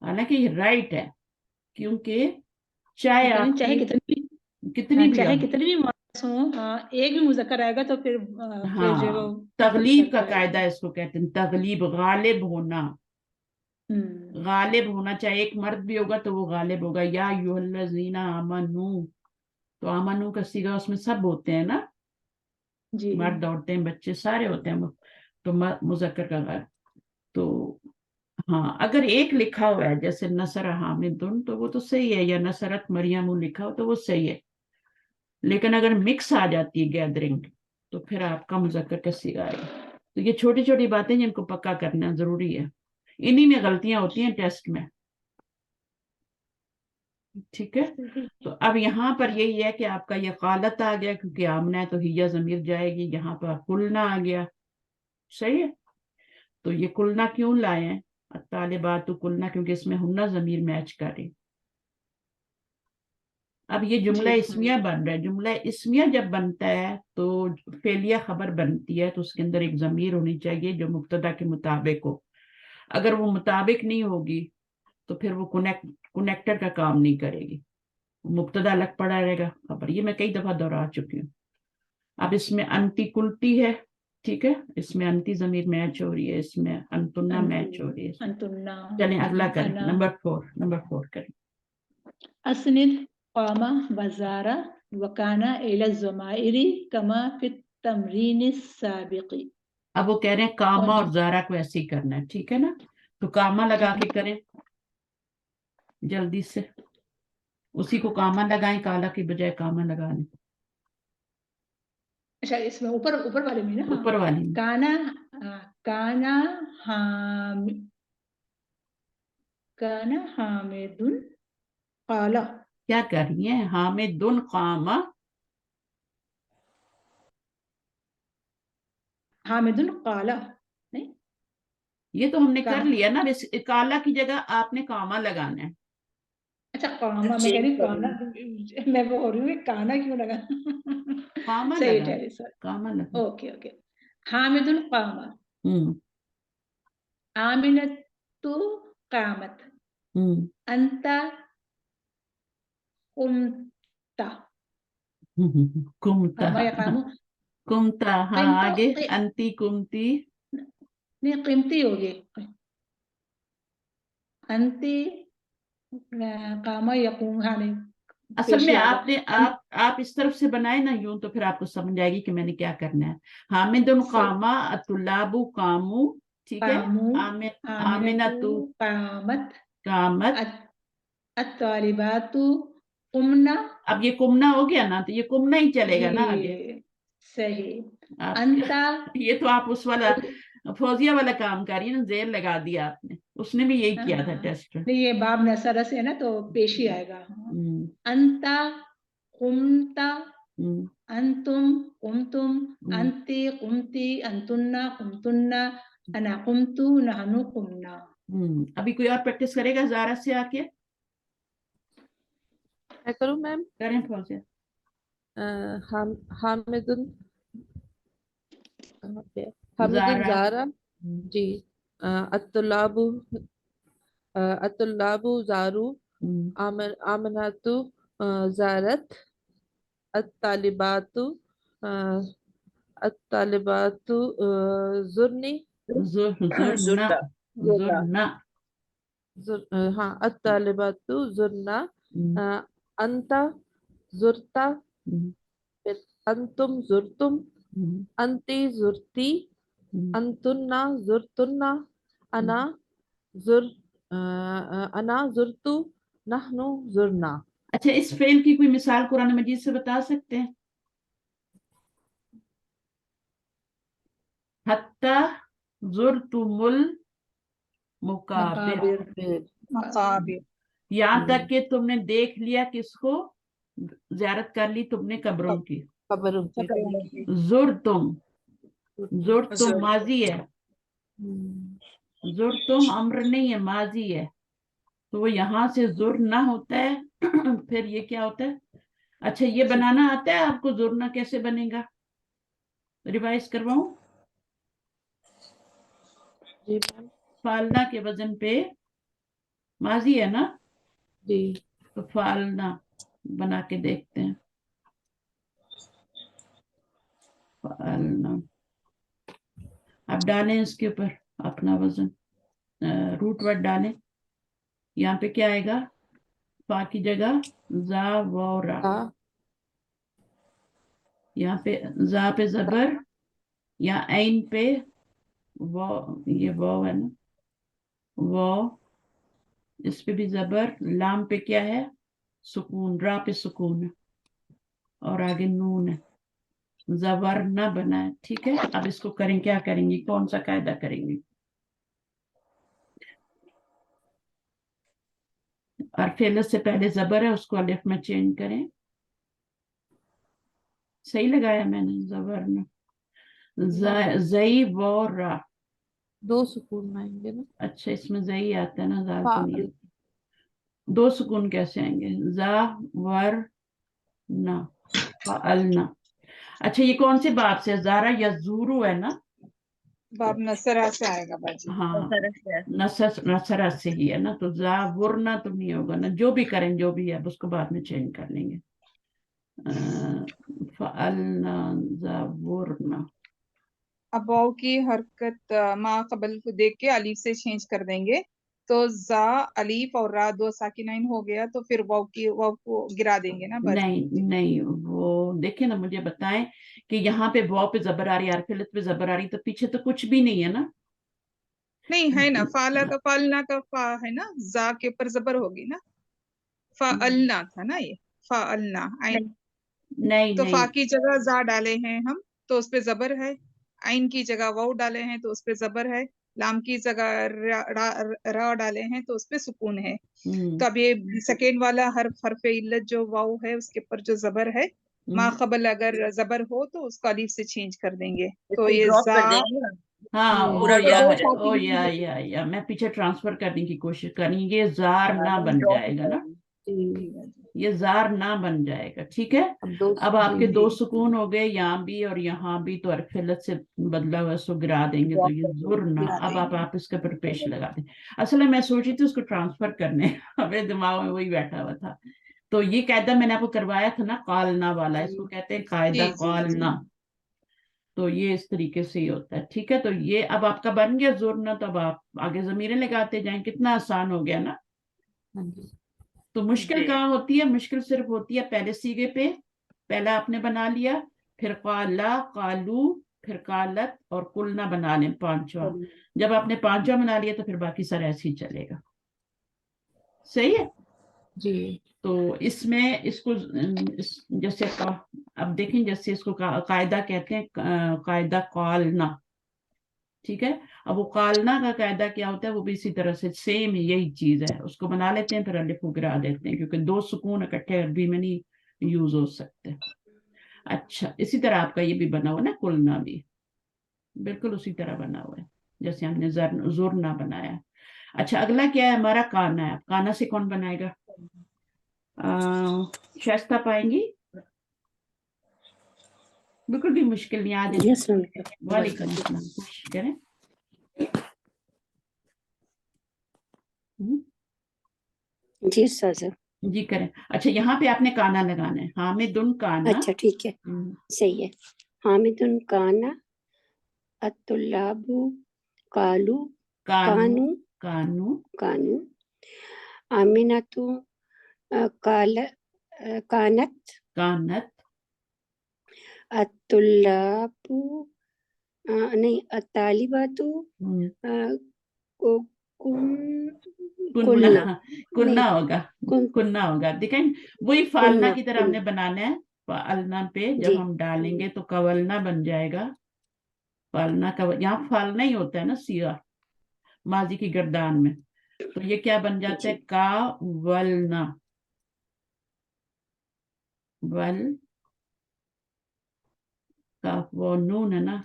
हालांकि ये राइट है, क्योंकि चाहे आप चाहे कितनी भी चाहे कितनी भी मुअन्नस हो, एक भी मुजक्कर आएगा तो फिर जो है वो तगलीब का कायदा इसको कहते हैं, तगलीब, गालिब होना. गालिब होना, चाहे एक मर्द भी होगा तो वो गालिब होगा. या अय्युहल्लज़ीना आमनू, तो आमनू का सीगा उसमें सब होते हैं ना, मर्द औरतें बच्चे सारे होते हैं, तो मुजक्कर का गालिब. तो हाँ, अगर एक लिखा हुआ है जैसे नसर हामिदुन तो वो तो सही है, या नसरत मरियम लिखा हो तो वो सही है. लेकिन अगर मिक्स आ जाती है गैदरिंग तो फिर आपका मुजक्कर का सीगा आएगा. तो ये छोटी छोटी बातें जिनको पक्का करना जरूरी है, इन्हीं में गलतियां होती हैं टेस्ट में. ठीक है. तो अब यहाँ पर यही है कि आपका ये कालत आ गया, क्योंकि आमना है तो हिया जमीर जाएगी. यहाँ पर कुलना आ गया, सही है. तो ये कुलना क्यों लाए हैं, तालिबात कुलना, क्योंकि इसमें हुन्ना जमीर मैच करे. अब ये जुमला इस्मिया बन रहा है. जुमला इस्मिया जब बनता है तो फेलिया खबर बनती है, तो उसके अंदर एक जमीर होनी चाहिए जो मुब्तदा के मुताबिक हो. अगर वो मुताबिक नहीं होगी तो फिर वो कनेक्टर का काम नहीं करेगी, मुब्तदा अलग पड़ा रहेगा, खबर. ये मैं कई दफा दोहरा चुकी हूँ. अब इसमें अंती कुलती है, ठीक है, इसमें अंती जमीर मैच हो रही है, इसमें अंतुन्ना मैच हो रही है. चलें अगला करें, नंबर 4 करें. असनिद कामा वजारा वकाना इला ज़माइरी कमा फित तमरीन साबिकी. अब वो कह रहे हैं कामा और जारा को ऐसे ही करना है, ठीक है ना. तो कामा लगा के करें जल्दी से, उसी को कामा लगाएं, काला की बजाय कामा लगा लें. अच्छा, इसमें ऊपर वाले में ना, ऊपर वाली में काना हामिदुन काला. क्या कर रही है, हामिदुन कामा, हामिदुन काला नहीं, ये तो हमने कर लिया ना. काला की जगह आपने कामा लगाना है. अच्छा कामा, मैं कह रही काना, मैं बोल रही हूँ काना क्यों लगा. कामा सही लगा, है सर. कामा लगा. ओके. हामिदुन कामा, हम्म आमिनतु कामत, अंता कुमता, कुमता, कामा या कामू, कुमता. हाँ, कीमता आगे अंती कुमती. नहीं, कीमती होगी. अंती कामा यकूम, हाँ नहीं, असल में पेशी आ आपने गया. आप इस तरफ से बनाए ना यूं, तो फिर आपको समझ आएगी कि मैंने क्या करना है. हामिदुन कामा, अतुल्लाबु कामू, ठीक है. कामू, आमिनतु कामत, कामत. अत्तालिबातु कुमना. अब ये कुमना हो गया ना, तो ये कुमना ही चलेगा ना आगे. सही. आप अंता, ये तो आप उस वाला फौजिया वाला काम करिए ना, जेर लगा दिया आपने, उसने भी यही किया था टेस्ट में. नहीं, ये बाब नसरा से है ना, तो पेशी आएगा. अंता कुमता, अंतुम कुमतुम, अंती कुमती, अंतुन्ना कुमतुन्ना, अना कुमतु, नहनु कुमना. अभी कोई और प्रैक्टिस करेगा जारा से आके? मैं करूँ मैम? करें फौजिया. हामिदुन, हामिदुन जारा जी. अत्तुल्लाबु जारू, आमनातु जारत, अत्तालिबातु अत्तालिबातु जुर्नी जुरना जुरना जुरना हाँ अत्तालिबातु जुर्ना अंता जुरता फिर अंतुम जुरतुम अंती जुरती अंतुन्ना जुरतुन्ना अना जुर अना जुरतु नहनु जुरना। अच्छा, इस फेल की कोई मिसाल कुरान मजीद से बता सकते हैं? हत्ता जुरतुमुल मुकाबिर, मकाबिर यहाँ तक कि तुमने देख लिया किसको, ज़ियारत कर ली तुमने कब्रों की। कब्रों की कब्रों की जुरतुम जुर माजी है, जुरतुम अम्र नहीं है, माजी है, तो वो यहाँ से जुर ना होता है फिर ये क्या होता है? अच्छा, ये बनाना आता है आपको? जुरना कैसे बनेगा, रिवाइज करवाऊं? जी मैम फालना के वजन पे माजी है ना, जी तो फालना बना के देखते हैं। फालना, अब डालें इसके ऊपर अपना वजन, रूट वर्ड डालें। यहाँ पे क्या आएगा? फा की जगह जा व रा, हाँ यहाँ पे जा पे जबर, या ऐन पे वो, ये वो है ना, वो, इस पे भी जबर, लाम पे क्या है? सुकून, रा पे सुकून है, और आगे नून है, जबर ना बना है। ठीक है, अब इसको करें, क्या करेंगे, कौन सा कायदा करेंगे? और फेल से पहले जबर है, उसको अलिफ में चेंज करें। सही लगाया मैंने, जबर ना, जई वो रा। दो सुकून आएंगे ना। अच्छा, इसमें जई आता है ना, जाल फा तो नहीं आता। दो सुकून कैसे आएंगे? जा वर ना, अलना। अच्छा, ये कौन से बाब से? जारा या जूरू है ना? बाब नसरा से आएगा बाजी। हाँ, नसरा से ही है ना, तो जा वुरना तो नहीं होगा ना, जो भी करें, जो भी है, अब उसको बाद में चेंज कर लेंगे। फअलना जा वुरना। अब वाव की हरकत मा कबल को देख के अलीफ से चेंज कर देंगे, तो जा अलीफ और रा दो साकिनाइन हो गया, तो फिर वाव को गिरा देंगे ना बाजी। नहीं नहीं, वो देखिए ना, मुझे बताएं कि यहाँ पे वाव पे जबर आ रही है, अरफिलत पे जबर आ रही, तो पीछे तो कुछ भी नहीं है ना। नहीं है ना, फाला का फालना का फा है ना, जा के ऊपर जबर होगी ना, फाअलना था ना ये, फाअलना आइन, नहीं तो फा नहीं, की जगह जा डाले हैं हम, तो उस पे जबर है। आइन की जगह वाव डाले हैं, तो उस पे जबर है। लाम की जगह रा डाले हैं, तो उस पे सुकून है। तो अब ये सेकेंड वाला हरफ इल्लत जो वाव है, उसके ऊपर जो जबर है, मा कबल अगर जबर हो तो उसको अलीफ से चेंज कर देंगे, तो ये ड्रॉप जा। कर देंगे ना, हाँ, पूरा ड्रॉप हो जाएगा। ओ या मैं पीछे ट्रांसफर करने की कोशिश करेंगे, ये जार ना बन ड्रॉप हो जाएगा ना, जाएगा। ये जार ना बन जाएगा। ठीक है, अब दो अब आपके जी दो सुकून हो गए, यहाँ भी और यहाँ भी, तो अरफिलत से बदला हुआ सो गिरा देंगे, तो ड्रॉप ये कर जुर देंगे, ना। गिरा अब देंगे। आप इसके ऊपर पेश लगा दें। असल में मैं सोची थी उसको ट्रांसफर करने मेरे दिमाग में वही बैठा हुआ था। तो ये कायदा मैंने आपको करवाया था ना, कालना वाला, इसको कहते हैं कायदा जी जी कालना। तो ये इस तरीके से ही होता है। ठीक है, तो ये अब आपका बन गया जुर्ना, तो अब आप आगे जमीरें लगाते जाएं, कितना आसान हो गया ना। हाँ जी तो मुश्किल जी कहाँ होती है? मुश्किल सिर्फ होती है पहले सीगे पे, पहला आपने बना लिया, फिर काला, कालू, फिर कालत और कुलना बना लें पांचवा। जब आपने पांचवा बना लिया तो फिर बाकी सारा ऐसे ही चलेगा। सही है। जी तो इसमें इसको जैसे अब देखें, जैसे इसको कायदा कहते हैं, कायदा कालना। ठीक है, अब वो कालना का कायदा क्या होता है, वो भी इसी तरह से सेम यही चीज है, उसको बना लेते हैं, फिर अलिफ को गिरा देते हैं, क्योंकि दो सुकून इकट्ठे अरबी में नहीं यूज हो सकते। अच्छा, इसी तरह आपका ये भी बना हुआ ना, कुलना भी बिल्कुल उसी तरह बना हुआ है जैसे हमने जुरना बनाया। अच्छा, अगला क्या है हमारा? काना है। काना से कौन बनाएगा? शाइस्ता पाएंगी? बिल्कुल भी मुश्किल नहीं, आ जाए। वालेकुम अस्सलाम, कोशिश करें। जी सर। जी करें। अच्छा, यहाँ पे आपने काना लगाना है, हामिदुन काना। अच्छा ठीक है, सही है। हामिदुन काना अत्तुल्लाबु कालू कानू कानू कानू कानू आमिनतु कानत कानत अत्तुल्लाबु नहीं अत्तालिबातु कुन्ना कुलना कुन्ना नहीं होगा, कुन कुन्ना होगा। देखें वही फालना कुन्ना की तरह हमने कुन्ना बनाना है। फालना पे जब जी हम डालेंगे तो कवलना बन जाएगा। फालना का यहाँ फालना ही होता है ना, सिया माजी की गर्दान में, तो ये क्या बन जाता है, जी का वलना। वल का वो नून है ना,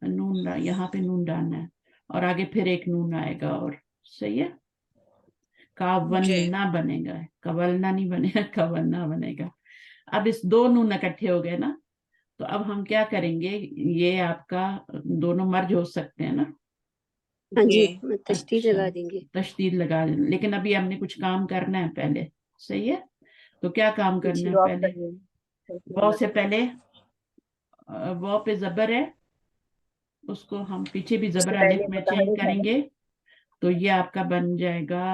नून यहाँ पे नून डालना है और आगे फिर एक नून आएगा और, सही है। कावन्ना बनेगा, कवलना नहीं बनेगा, कवन्ना बनेगा। अब इस दो नून इकट्ठे हो गए ना, तो अब हम क्या करेंगे, ये आपका दोनों मर्ज हो सकते हैं ना। हाँ जी जी तशदीद अच्छा, लगा देंगे तशदीद लगा दें, लेकिन अभी हमने कुछ काम करना है पहले, सही है। तो क्या काम करना है पहले, वाव से पहले वाव पे जबर है, उसको हम पीछे भी जबर अलिफ में चेंज करेंगे, तो ये आपका बन जाएगा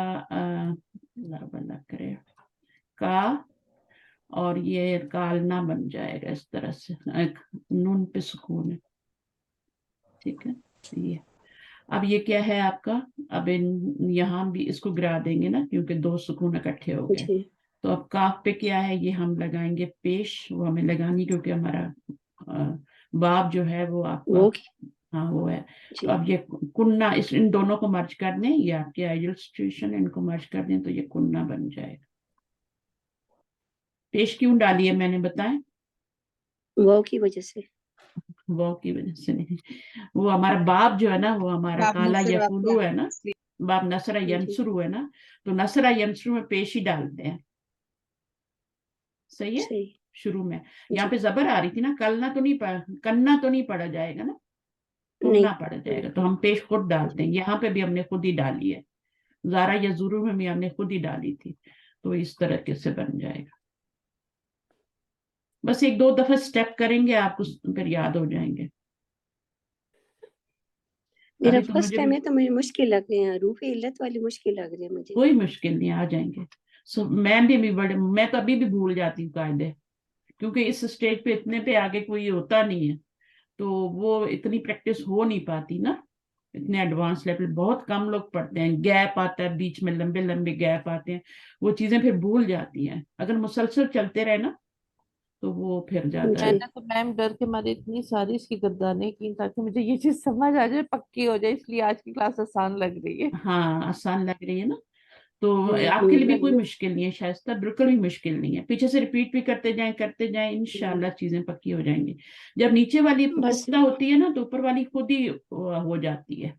करे का, और ये कालना बन जाएगा इस तरह से, नून पे सुकून है, ठीक है। ये अब ये क्या है आपका, अब यहाँ भी इसको गिरा देंगे ना, क्योंकि दो सुकून इकट्ठे हो गए। जी तो अब काफ पे क्या है, ये हम लगाएंगे पेश, वो हमें लगानी, क्योंकि हमारा बाब जो है वो आपका, वो हाँ वो है। तो जी अब ये कुन्ना, इन दोनों को मर्ज कर दें, ये आपके आइडियल सिचुएशन, इनको मर्ज कर दें तो ये कुन्ना बन जाएगा। पेश क्यों डाली है मैंने, बताएं। वो की वजह से वो की वजह से नहीं, वो हमारा बाप जो है ना, वो हमारा बाब काला नसर यकुलू आपका है ना, इसलिए बाप नसरा जी यंसुरु है ना, तो नसरा यंसुरु में पेश ही डालते हैं, सही है। सही शुरू में यहाँ जी पे जबर आ रही थी ना, कलना तो नहीं पढ़ा, कन्ना तो नहीं पढ़ा जाएगा ना, नहीं कुन्ना पढ़ा जाएगा, तो हम पेश खुद डालते हैं। यहाँ पे भी हमने खुद ही डाली है, जारा यजुरू में भी हमने खुद ही डाली थी, तो इस तरह से बन जाएगा। बस एक दो दफा स्टेप करेंगे, आपको फिर याद हो जाएंगे। मेरा अभी तो फर्स्ट मुझे टाइम भी है तो मुझे मुश्किल लग रही है, रूफ इल्लत वाली मुश्किल लग रही है मुझे कोई मुश्किल नहीं, आ जाएंगे। मैं भी बड़े, मैं तो अभी भी भूल जाती हूँ कायदे, क्योंकि इस स्टेज पे इतने पे आगे कोई होता नहीं है, तो वो इतनी प्रैक्टिस हो नहीं पाती ना। इतने एडवांस लेवल बहुत कम लोग पढ़ते हैं, गैप आता है बीच में, लंबे लंबे गैप आते हैं, वो चीजें फिर भूल जाती हैं। अगर मुसलसल चलते रहे ना, तो वो फिर जाता जी है। मैंने तो मैम डर के मारे इतनी सारी इसकी गर्दानें की ताकि मुझे ये चीज समझ आ जाए, पक्की हो जाए, इसलिए आज की क्लास आसान लग रही है। हाँ आसान लग रही है ना, तो आपके लिए भी हम्म कोई मुश्किल नहीं है, शायद बिल्कुल भी मुश्किल नहीं है। पीछे से रिपीट भी करते जाएं, इंशाल्लाह चीजें पक्की हो जाएंगी। जब नीचे वाली बस पुख्ता होती है ना, तो ऊपर वाली खुद ही हो जाती है,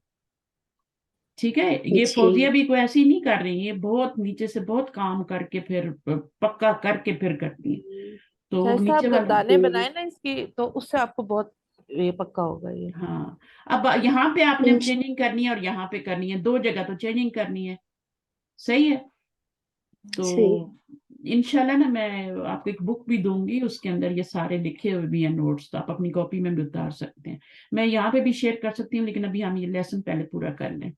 ठीक है। ये जी फौजिया भी कोई ऐसी नहीं कर रही है, बहुत नीचे से बहुत काम करके फिर पक्का करके फिर करती है, तो जैसा आप नीचे वाला। गर्दाने बनाए ना इसकी, तो उससे आपको बहुत ये पक्का होगा ये। हाँ, अब यहाँ पे आपने इंश चेंजिंग करनी है और यहाँ पे करनी है, दो जगह तो चेंजिंग करनी है, सही है। तो सही इंशाल्लाह ना, मैं आपको एक बुक भी दूंगी, उसके अंदर ये सारे लिखे हुए भी हैं नोट्स, तो आप अपनी कॉपी में भी उतार सकते हैं। मैं यहाँ पे भी शेयर कर सकती हूँ, लेकिन अभी हम ये लेसन पहले पूरा कर लें।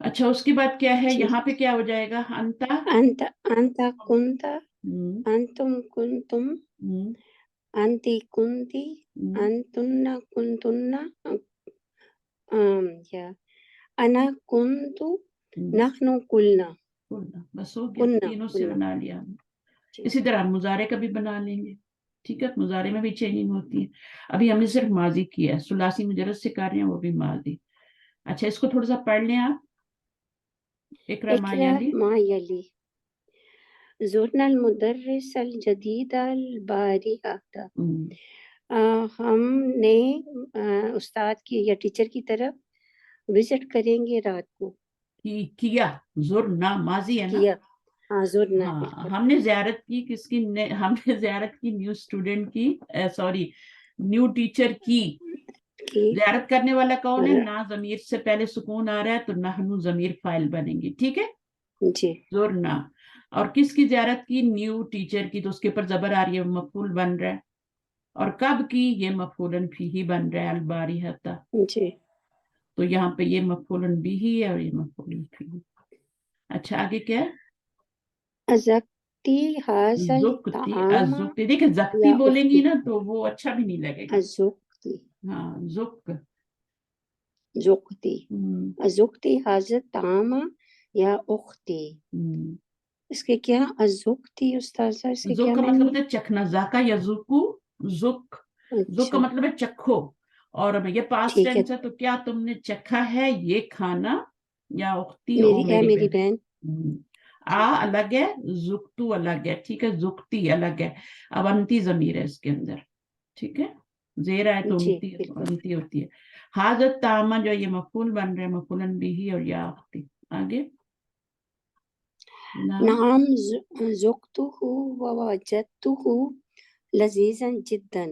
अच्छा, उसके बाद क्या है, जी यहाँ पे क्या हो जाएगा, अंता। अंत अंत कुंत हम्म, अंतुम कुंतुम हम्म, अंति कुंती हम्म, अंतुन्ना कुंतुन्ना या अना कुंतु हम्म, नहनु कुलना कुन्ना। बस हो गया, कुन्ना तीनों से कुन्ना बना लिया हमने। जी इसी तरह हम मुजारे का भी बना लेंगे, ठीक है। मुजारे में भी चेंजिंग होती है। अभी हमने सिर्फ माजी किया है, सुलासी मुजरद से कर रहे हैं, वो भी माजी। अच्छा, इसको थोड़ा सा पढ़ लें आप, इकरा मा इकरा यली। मा यली ज़ुरनल मुदर्रिसल जदीदल बारिहाता हम्म, हमने उस्ताद की या टीचर की तरफ विजिट करेंगे रात को किया, जुर ना माजी है ना। किया हाँ ज़ुरना हाँ, बिल्कुल हमने जियारत की, किसकी हमने जियारत की, न्यू स्टूडेंट की, सॉरी न्यू टीचर की। की जियारत करने वाला कौन है, र- ना जमीर से पहले सुकून आ रहा है, तो नहनु जमीर फाइल बनेगी, ठीक है। जी जोर ना, और किसकी जियारत की, न्यू टीचर की, तो उसके ऊपर जबर आ रही है, मफूल बन रहा है। اور کب کی یہ مفعولن فیہ بن رہا ہے البارحۃ، جی تو یہاں پہ یہ مفعولن بھی ہے اور یہ مفعولن فیہ. اچھا آگے کیا ہے؟ ازکتی حاصل زکتی، طعام ازکتی، دیکھیں زکتی یا بولیں گی اختی. نا تو وہ اچھا بھی نہیں لگے گا. ازکتی ہاں زک. زکتی ہم، ازکتی حاضر طعام یا اختی. ہم. اس کے کیا ازکتی استاذہ، اس کے زک کیا کا مطلب معنی ہوتا ہے چکھنا، ذاکا یذوقو، زک. ہے؟ زک کا اچھا مطلب ہے چکھو، اور یہ پاسٹ ٹھیک ہے، ٹینس ہے تو کیا تم نے چکھا ہے یہ کھانا، یا اختی او میری اے میری میری بہن. بہن. آ الگ ہے، زکتو الگ ہے، ٹھیک ہے، زکتی الگ ہے. اب انتی ضمیر ہے اس کے اندر، ٹھیک ہے، زیر آئے تو جی انتی بالکل. انتی ہوتی ہے. حاضر تامہ جو یہ مفعول بن رہے ہیں مفعولن بھی اور یا اختی. آگے نعم. نعم ذقتہ ووجدتہ لذیذا جدا.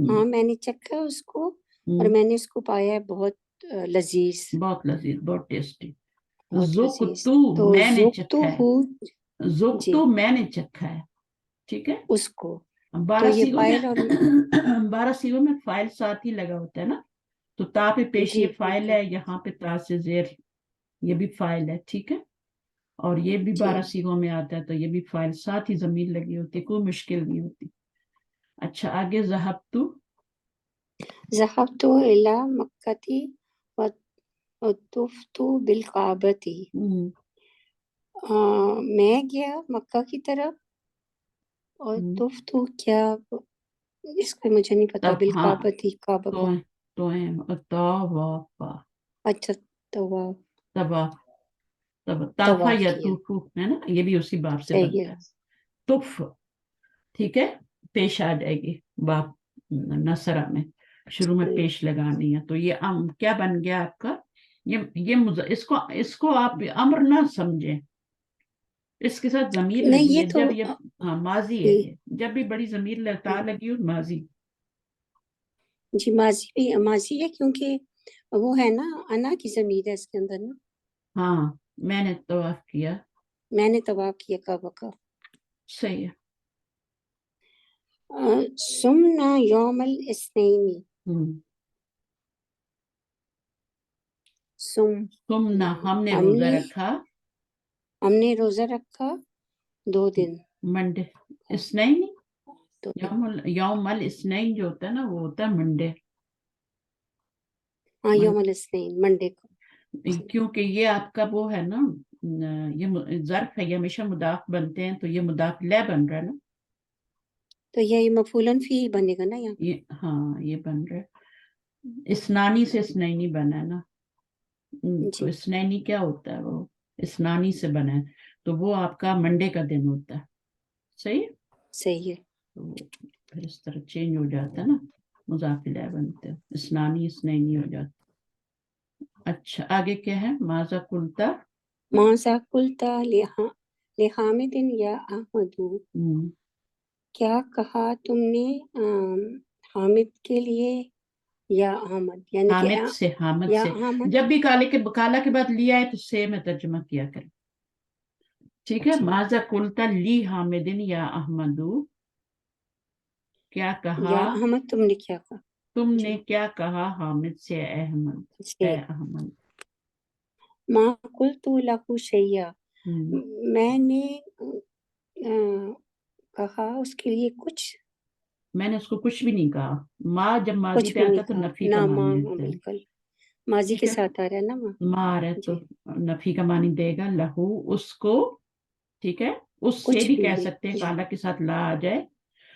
ہاں میں نے چکھا اس کو اور میں نے اس کو پایا ہے بہت لذیذ، بہت لذیذ، بہت ٹیسٹی. بہت لذیذ. زکتو تو میں نے چکھا ہے، ذقتہ جی زکتو میں نے چکھا ہے، ٹھیک ہے. اس کو. تو بارہ یہ سیغوں میں فائل اور بارہ سیغوں میں فائل ساتھ ہی لگا ہوتا ہے نا، تو تا پہ پیش جی یہ فائل ہے، یہاں پہ تا سے زیر یہ بھی فائل ہے، ٹھیک ہے. اور یہ بھی جی 12 سیغوں میں آتا ہے تو یہ بھی فائل ساتھ ہی ضمیر لگی ہوتی ہے، کوئی مشکل نہیں ہوتی. اچھا آگے ذہبتو. ذهبت إلى مکہ وطفت بالکعبۃ. میں گیا مکہ کی طرف اور طفت کیا، اس کا مجھے نہیں پتا. تب ہاں بالکعبۃ کعبہ کو. تو طوافا، اچھا طواف طواف، طافا طواف یا کیا. طوفو ہے نا، یہ بھی اسی باب سے صحیح بنتا ہے. ہے. طف، ٹھیک ہے، پیش آ جائے گی باب نصرہ میں، شروع میں پیش لگانی ہے. تو یہ کیا بن گیا آپ کا، اس کو آپ امر نہ سمجھیں، اس کے ساتھ ضمیر نہیں لگی یہ ہے. تو جب یہ ہاں ماضی ہے، یہ جب بھی بڑی ضمیر تا لگی ہو ماضی. جی ماضی ہے کیونکہ وہ ہے نا انا کی ضمیر ہے اس کے اندر نا. ہاں میں نے طواف کیا، میں نے طواف کیا کعبہ کا. صحیح ہے. سمنا یوم الاثنین. سمنا ہم نے ہم روزہ نے رکھا، ہم نے روزہ رکھا 2 دن. منڈے، اثنین، 2 دن. یوم الاثنین جو ہوتا ہے نا وہ ہوتا ہے منڈے. ہاں یوم الاثنین منڈے کو. کیونکہ یہ آپ کا وہ ہے نا، یہ ظرف ہے، یہ ہمیشہ مضاف بنتے ہیں تو یہ مضاف لہ بن رہا ہے نا. تو یہ مفعولن فی بنے گا نا یہاں. ہاں یہ بن رہا ہے، اسنانی سے اسنینی بنا ہے نا. تو جی اسنینی کیا ہوتا ہے، وہ اسنانی سے بنا ہے، تو وہ آپ کا منڈے کا دن ہوتا ہے. صحیح، صحیح ہے. تو پھر اس طرح چینج ہو جاتا ہے نا، مضاف الیہ بنتے ہیں، اسنانی اسنینی ہو جاتا. اچھا آگے کیا ہے، ماذا قلتا. ماذا قلت لحامد یا احمد. کیا کہا تم نے حامد کے لیے یا احمد، یعنی کہ حامد سے، حامد یا سے، احمد. جب بھی کالا کے بعد لیا ہے تو سے میں ترجمہ کیا کریں، ٹھیک ہے. جی. ماذا قلت لی حامدن یا احمد، کیا کہا یا احمد تم نے کیا کہا. تم جی. نے کیا کہا حامد سے احمد، جی. اے احمد. ما قلت له شیئا. میں نے کہا اس کے لیے کچھ. میں نے اس کو کچھ بھی نہیں کہا. ماں جب ماضی کچھ پہ بھی آتا نہیں ہے تو کہا. نفی کا نہ معنی ماں ہوتا ہے، بالکل ماضی کے ٹھیک ہے. ساتھ آ رہا ہے نا ماں. ماں آ رہا ہے تو جی. نفی کا معنی دے گا، لہو اس کو، ٹھیک ہے. اس سے کچھ بھی کہہ بھی. سکتے ہیں جی. کالا کے ساتھ لا آ جائے.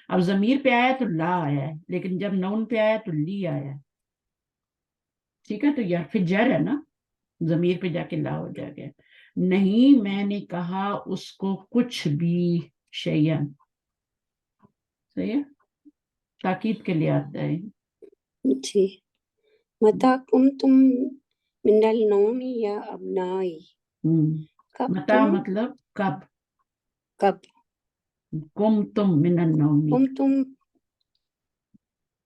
اب ضمیر پہ آیا تو لا آیا ہے، لیکن جب نون پہ آیا تو لی آیا ہے، ٹھیک ہے. تو یا پھر جر ہے نا، ضمیر پہ جا کے لا ہو جا گیا. نہیں میں نے کہا اس کو کچھ بھی، شیئن، صحیح ہے، تاکید کے لیے آتا ہے. جی. متا تم من النوم یا ابنائی. کب متا تم. مطلب کب، کب. تم من النوم، تم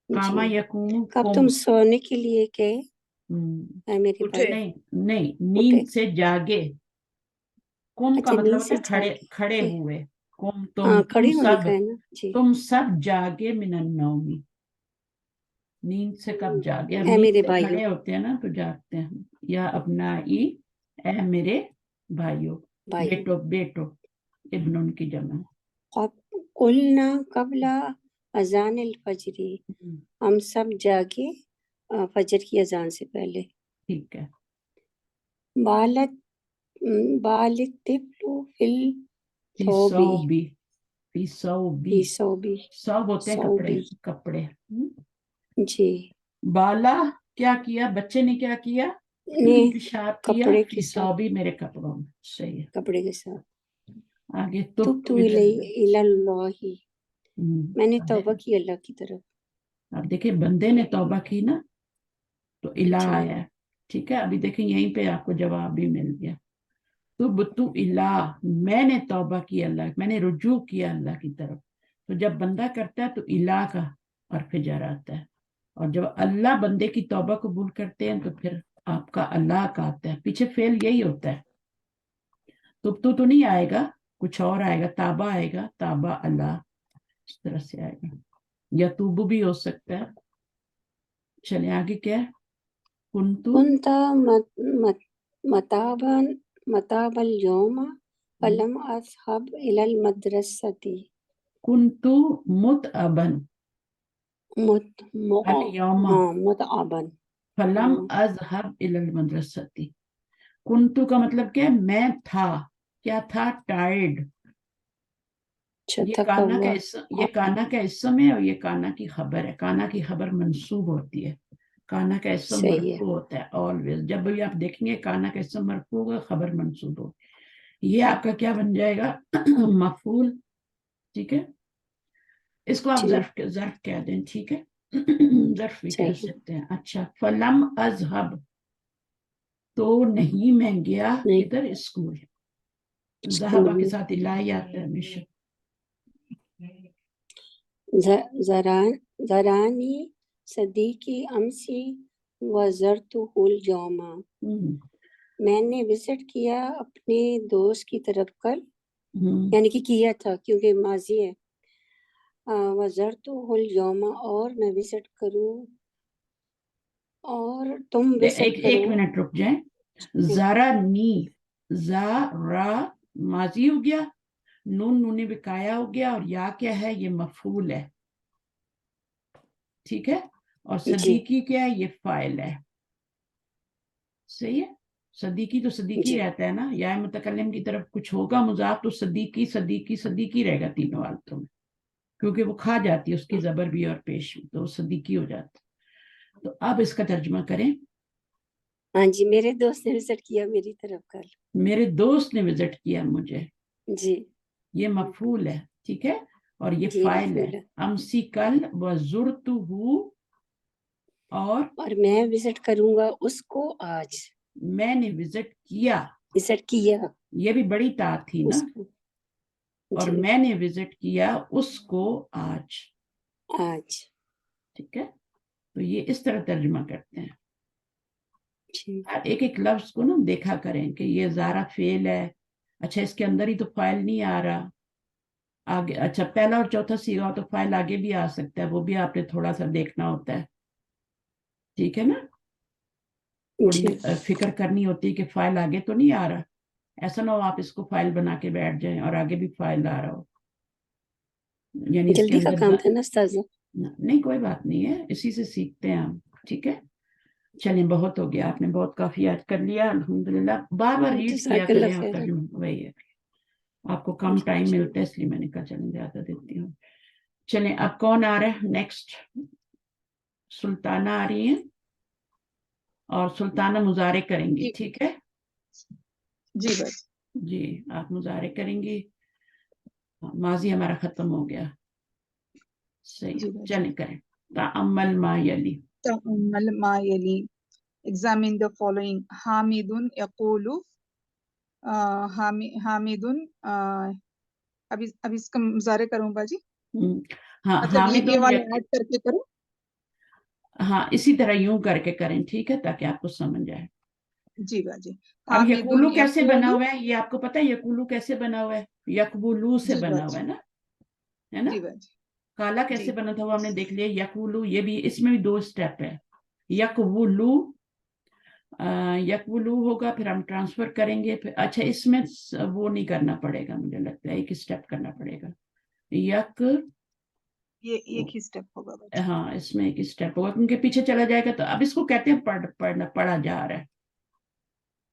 کاما جی. یقوم کب تم سونے کے لیے گئے اے میرے اٹھے. بھائی. نہیں اٹھے. نیند سے جاگے. کم کا اچھا مطلب نیند ہوتا سے ہے جاگے. کھڑے ہوئے. کم ہاں تم کھڑے ہونے کا ہے نا. جی. تم سب جاگے من النوم. नींद से कब जागे, अब ए नींद मेरे से भाइयों, खड़े होते हैं ना तो जागते हैं। या अपनाई, ए मेरे भाइयों, भाइयों। बेटो, बेटो, इब्नुन की जमा। कुलना कबला अजान अल फजरी, हम सब जागे फजर की अजान से पहले। ठीक है। बालत बालित तिफ्लु फिल फी थौबी, सौबी, फी सौबी, फी सौबी, सौब होते हैं कपड़े, सौबी। कपड़े। जी, बाला क्या किया, बच्चे ने क्या किया, ने पेशाब किया, कपड़े फी के साथ, सौबी, मेरे कपड़ों में। सही है। कपड़े के साथ। आगे तुब्तु इलल्लाही, मैंने तौबा अब की अल्लाह की तरफ। देखिए बंदे ने तौबा की ना तो इला जी, आया है। ठीक है, अभी देखिए यहीं पे आपको जवाब भी मिल गया। तुब्तु इला, मैंने तौबा की अल्लाह, मैंने रुजू किया अल्लाह की तरफ। तो जब बंदा करता है तो इला का हर्फ जर आता है, और जब अल्लाह बंदे की तौबा कबूल करते हैं तो फिर आपका अल्लाह का आता है। पीछे फेल यही होता है। तुब्तु तो नहीं आएगा, कुछ और आएगा, ताबा आएगा, ताबा अल्लाह, इस तरह से आएगा। या तूबू भी हो सकता है। चले आगे क्या है, कुंतु कुंता मताबल यौमा फलम अज़हब इलल मदरसती, कुंतु मुतअबन अल यौमा मुतअबन, फलम अज़हब इलल मदरसती। कुंतु का मतलब क्या है, मैं था, क्या था, टायर्ड। ये थका काना का हुआ। ये काना का इसम है और ये काना की खबर है। काना की खबर मंसूब होती है, काना का इसम सही है। मरफू होता है। ऑलवेज जब भी आप देखेंगे काना का इसम मरफू होगा, खबर मंसूब होगी। ये आपका क्या बन जाएगा, मफूल। ठीक है, इसको आप जी, ज़र्फ कह दें। ठीक है, ज़र्फ भी कह सही है। सकते हैं। अच्छा, फलम अज़हब, तो नहीं मैं गया नहीं, किधर, स्कूल। स्कूल ज़हबा के में। साथ इलाही आता है हमेशा। ज़रानी सदीकी अमसी वज़रतुहुल यौमा, मैंने विजिट किया अपने दोस्त की तरफ कल, यानी कि किया था क्योंकि माजी है। वज़रतुहुल यौमा, और मैं विजिट करूं, और तुम विजिट एक करो। मिनट रुक जाए। ज़रा नी, ज़रा माजी हो गया, नून नूने बिकाया हो गया, और या क्या है, ये मफूल है। ठीक है, और जी, सदीकी क्या है, ये फाइल है। सही है, सदीकी तो सदीकी जी, रहता है ना। या मुतकल्लिम की तरफ कुछ होगा मुजाफ तो सदीकी सदीकी सदीकी रहेगा तीनों हालतों में, क्योंकि वो खा जाती है उसकी जबर भी और पेश भी, तो सदीकी हो जाता है। तो अब इसका तर्जुमा करें। हाँ जी, मेरे दोस्त ने विजिट किया मेरी तरफ कल। मेरे दोस्त ने विजिट किया मुझे, जी, ये मफूल है। ठीक है, और ये जी, फाइल मफूल है। है। अमसी कल वजुरतुहु, और मैं विजिट करूंगा उसको आज, मैंने विजिट किया, विजिट किया ये भी बड़ी तात थी ना। उसको, और जी, मैंने विजिट किया उसको आज। आज। ठीक है, तो ये इस तरह तर्जुमा करते हैं। जी, एक एक लफ्ज को ना देखा करें कि ये ज़ारा फेल है, अच्छा इसके अंदर ही तो फाइल नहीं आ रहा, आगे अच्छा पहला और चौथा सीगा हो तो फाइल आगे भी आ सकता है, वो भी आपने थोड़ा सा देखना होता है। ठीक है ना, थोड़ी जी, फिक्र करनी होती है कि फाइल आगे तो नहीं आ रहा। ऐसा ना हो आप इसको फाइल बना के बैठ जाएं और आगे भी फाइल आ रहा हो, यानी इसके जल्दी का अंदर काम था ना उस्ताज़। नहीं, कोई बात नहीं है, इसी से सीखते हैं हम। ठीक है, चलिए बहुत हो गया, आपने बहुत काफी याद कर लिया, अल्हम्दुलिल्लाह। बार बार रीड किया करें जज़ाकल्लाह आप खैर। तर्जुमा, वही है। आपको कम टाइम मिलता है इसलिए मैंने कहा चलें ज्यादा देती हूँ। चलें, अब कौन आ रहा है नेक्स्ट, सुल्ताना आ रही है, और सुल्ताना मुजारे करेंगी। जी ठीक है जी बस। जी, आप मुजारे करेंगी। माजी हमारा खत्म हो गया। सही जी है, बस। चलें करें। ताअम्मल मा यली, तअम्मल मा यली, examine the following. हामिदुन यकूलु, हामिदुन, अभी इसका मुजारे करूं बाजी, हाँ मतलब ये हामिदुन वाला ऐड करके करूं। हाँ इसी तरह यूं करके करें, ठीक है, ताकि आपको समझ आए। जी बाजी। अब हामिदुन यकूलू कैसे बना यकूलु, हुआ है, ये आपको पता है यकूलू कैसे बना हुआ है, यकबुलू से जी बना हुआ बाजी, है ना, है ना। जी बाजी, काला कैसे जी। बना था वो हमने देख लिया। यकूलू, ये भी, इसमें भी 2 स्टेप है। यकवुलू, यकवुलू होगा, फिर हम ट्रांसफर करेंगे, फिर अच्छा इसमें वो नहीं करना पड़ेगा, मुझे लगता है एक स्टेप करना पड़ेगा। यक, ये एक ही स्टेप होगा बच्चे। हाँ इसमें एक स्टेप होगा क्योंकि पीछे चला जाएगा। तो अब इसको कहते हैं पढ़ा जा रहा है।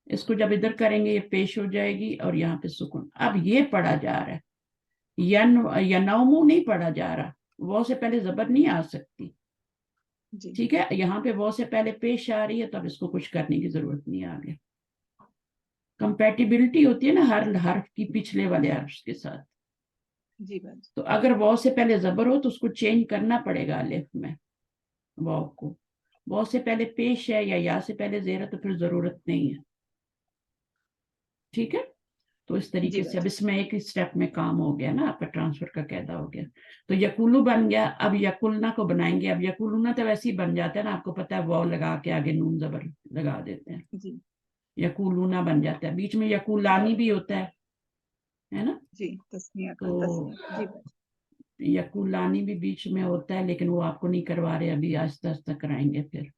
इसको जब इधर करेंगे ये पेश हो जाएगी और यहाँ पे सुकून। अब ये पढ़ा जा रहा है, यनौमु नहीं पढ़ा जा रहा, वो से पहले जबर नहीं आ सकती, जी। ठीक है। यहाँ पे वो से पहले पेश आ रही है, तो अब इसको कुछ करने की जरूरत नहीं आगे। कंपैटिबिलिटी होती है ना हर हर्फ की पिछले वाले हर्फ के साथ। जी बाजी। तो अगर वो से पहले जबर हो तो उसको चेंज करना पड़ेगा अलिफ में, वाव को। वो से पहले पेश है या से पहले जेर है तो फिर जरूरत नहीं है, ठीक है। तो इस जी तरीके से अब बाजी। इसमें एक स्टेप में काम हो गया ना, आपका ट्रांसफर का कायदा हो गया। तो यकुलू बन गया। अब यकुलना को बनाएंगे। अब यकुलूना तो वैसे ही बन जाता है ना, आपको पता है, वाव लगा के आगे नून जबर लगा देते हैं, जी। यकुलूना बन जाता है। बीच में यकुलानी भी होता है ना। जी, तस्निया का, तो तस्निया। जी बाजी। यकुलानी भी बीच में होता है, लेकिन वो आपको नहीं करवा रहे अभी, आहिस्ता आहिस्ता कराएंगे फिर।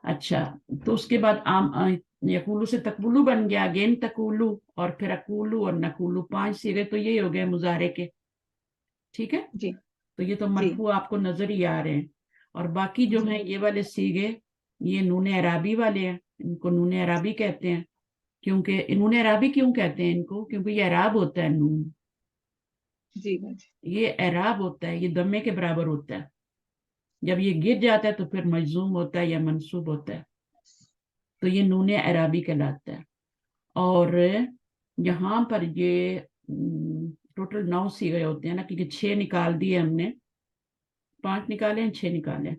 अच्छा, तो उसके बाद यकूलू से तकबुलू बन गया, अगेन तकूलू, और फिर अकूलू और नकूलू, 5 सीगे तो ये हो गए मुजारे के, ठीक है। जी। तो ये तो जी। मरफू आपको नजर ही आ रहे हैं। और बाकी जो जी। हैं ये वाले सीगे, ये नून अराबी वाले हैं, इनको नून अराबी कहते हैं। क्योंकि नून अराबी क्यों कहते हैं इनको? क्योंकि ये अराब होता है नून, जी बाजी। ये अराब होता है, ये दमे के बराबर होता है। जब ये गिर जाता है तो फिर मजूम होता है या मंसूब होता है, तो ये नून अराबी कहलाता है। और यहाँ पर ये टोटल 9 सीगे होते हैं ना, क्योंकि 6 निकाल दिए हमने, 5 निकाले हैं, 6 निकाले,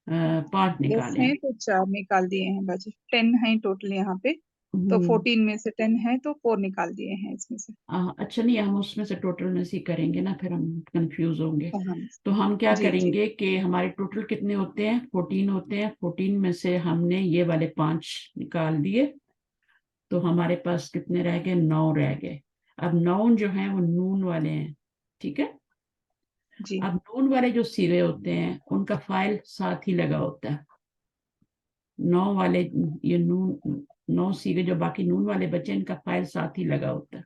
5 10 निकाले हैं। हैं तो 4 निकाल दिए हैं बाजी। 10 हैं टोटल यहाँ पे, तो हम्म, 14 में से 10 है तो 4 निकाल दिए हैं इसमें से। अच्छा नहीं, हम उसमें से टोटल में से ही करेंगे ना, फिर हम कंफ्यूज होंगे। हाँ। तो हम क्या जी। जी। करेंगे कि हमारे टोटल कितने होते हैं? 14 होते हैं। 14 में से हमने ये वाले 5 निकाल दिए, तो हमारे पास कितने रह गए? 9 रह गए। अब 9 जो हैं वो नून वाले हैं, ठीक है। जी। अब नून वाले जो सीगे होते हैं उनका फाइल साथ ही लगा होता है। 9 वाले, ये नून 9 सीगे जो बाकी नून वाले बचे, इनका फाइल साथ ही लगा होता है।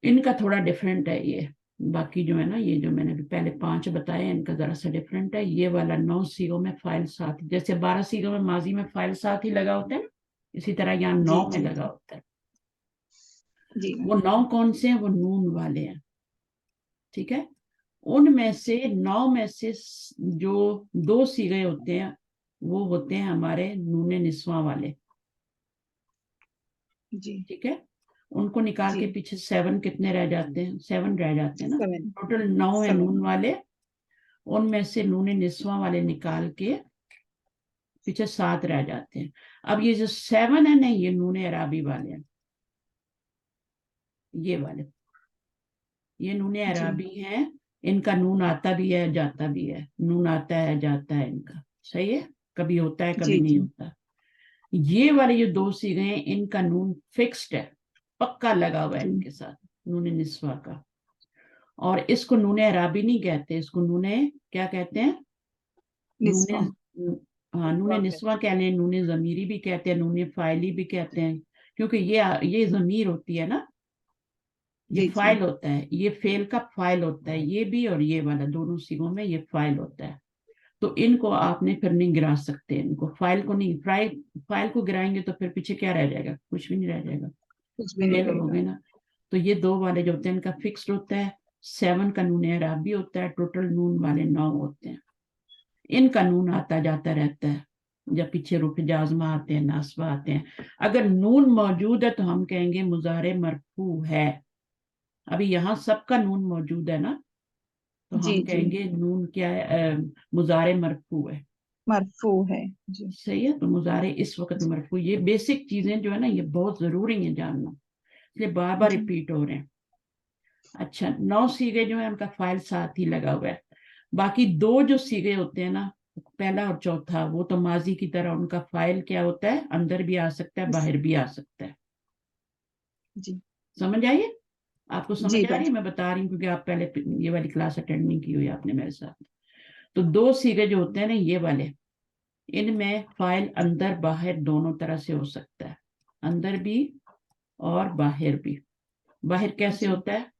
इनका थोड़ा डिफरेंट है ये, बाकी जो है ना, ये जो मैंने पहले 5 बताए इनका जरा सा डिफरेंट है। ये वाला 9 सीगों में फाइल साथ, जैसे 12 सीगों में माजी में फाइल साथ ही लगा होता है ना, इसी तरह यहाँ 9 में जी। लगा होता है। जी। वो 9 कौन से हैं? वो नून वाले हैं, ठीक है। उनमें से 9 में से जो 2 सीगे होते हैं वो होते हैं हमारे नूने निस्वा वाले, जी। ठीक है। उनको निकाल जी। के पीछे 7 कितने रह जाते हैं? 7 रह जाते हैं ना। 7। टोटल 9 है 7। नून वाले, उनमें से नूने निस्वा वाले निकाल के पीछे 7 रह जाते हैं। अब ये जो 7 है ना, ये नूने अराबी वाले हैं, ये वाले, ये नूने जी। अराबी हैं। इनका नून आता भी है जाता भी है, नून आता है जाता है इनका, सही है, कभी होता है कभी जी। नहीं जी। होता। ये वाले जो 2 सीगे हैं इनका नून फिक्स्ड है, पक्का लगा हुआ है जी। इनके साथ, नूने निस्वा का। और इसको नूने अराबी नहीं कहते, इसको नूने क्या कहते हैं? नूने, निस्वा। हाँ नूने निस्वा कह लें, नूने जमीरी भी कहते हैं, नूने फाइली भी कहते हैं, क्योंकि ये जमीर होती है ना, ये जी। जी। फाइल होता है, ये फेल का फाइल होता है, ये भी और ये वाला दोनों सीगों में ये फाइल होता है। तो इनको आपने फिर नहीं गिरा सकते, इनको फाइल को नहीं, फाइल को गिराएंगे तो फिर पीछे क्या रह जाएगा? कुछ भी नहीं रह जाएगा, कुछ भी नहीं फेल हो रहेगा। गए ना। तो ये 2 वाले जो होते हैं इनका फिक्स्ड होता है, 7 का नून अराबी होता है, टोटल नून वाले 9 होते हैं। इनका नून आता जाता रहता है, जब पीछे रुफ जाजमा आते हैं, नासबा आते हैं। अगर नून मौजूद है तो हम कहेंगे मुजारे मरफू है। अभी यहाँ सबका नून मौजूद है ना, तो जी। हम जी। कहेंगे नून क्या है? मुजारे मरफू है, मरफू है। जी। सही है। तो मुजारे इस वक्त मरफू, ये बेसिक चीजें जो है ना, ये बहुत जरूरी है जानना, इसलिए बार बार जी। रिपीट हो रहे हैं। अच्छा, 9 सीगे जो है उनका फाइल साथ ही लगा हुआ है। बाकी 2 जो सीगे होते हैं ना, पहला और चौथा, वो तो माजी की तरह उनका फाइल क्या होता है? अंदर भी आ सकता है, बाहर भी आ सकता है, जी। समझ आइए। आपको समझ जी आ रही है? मैं बता रही हूँ क्योंकि आप पहले ये वाली क्लास अटेंड नहीं की हुई आपने मेरे साथ। तो दो सीगे जो होते हैं ना ये वाले, इनमें फाइल अंदर बाहर दोनों तरह से हो सकता है, अंदर भी और बाहर भी। बाहर कैसे जी। होता है?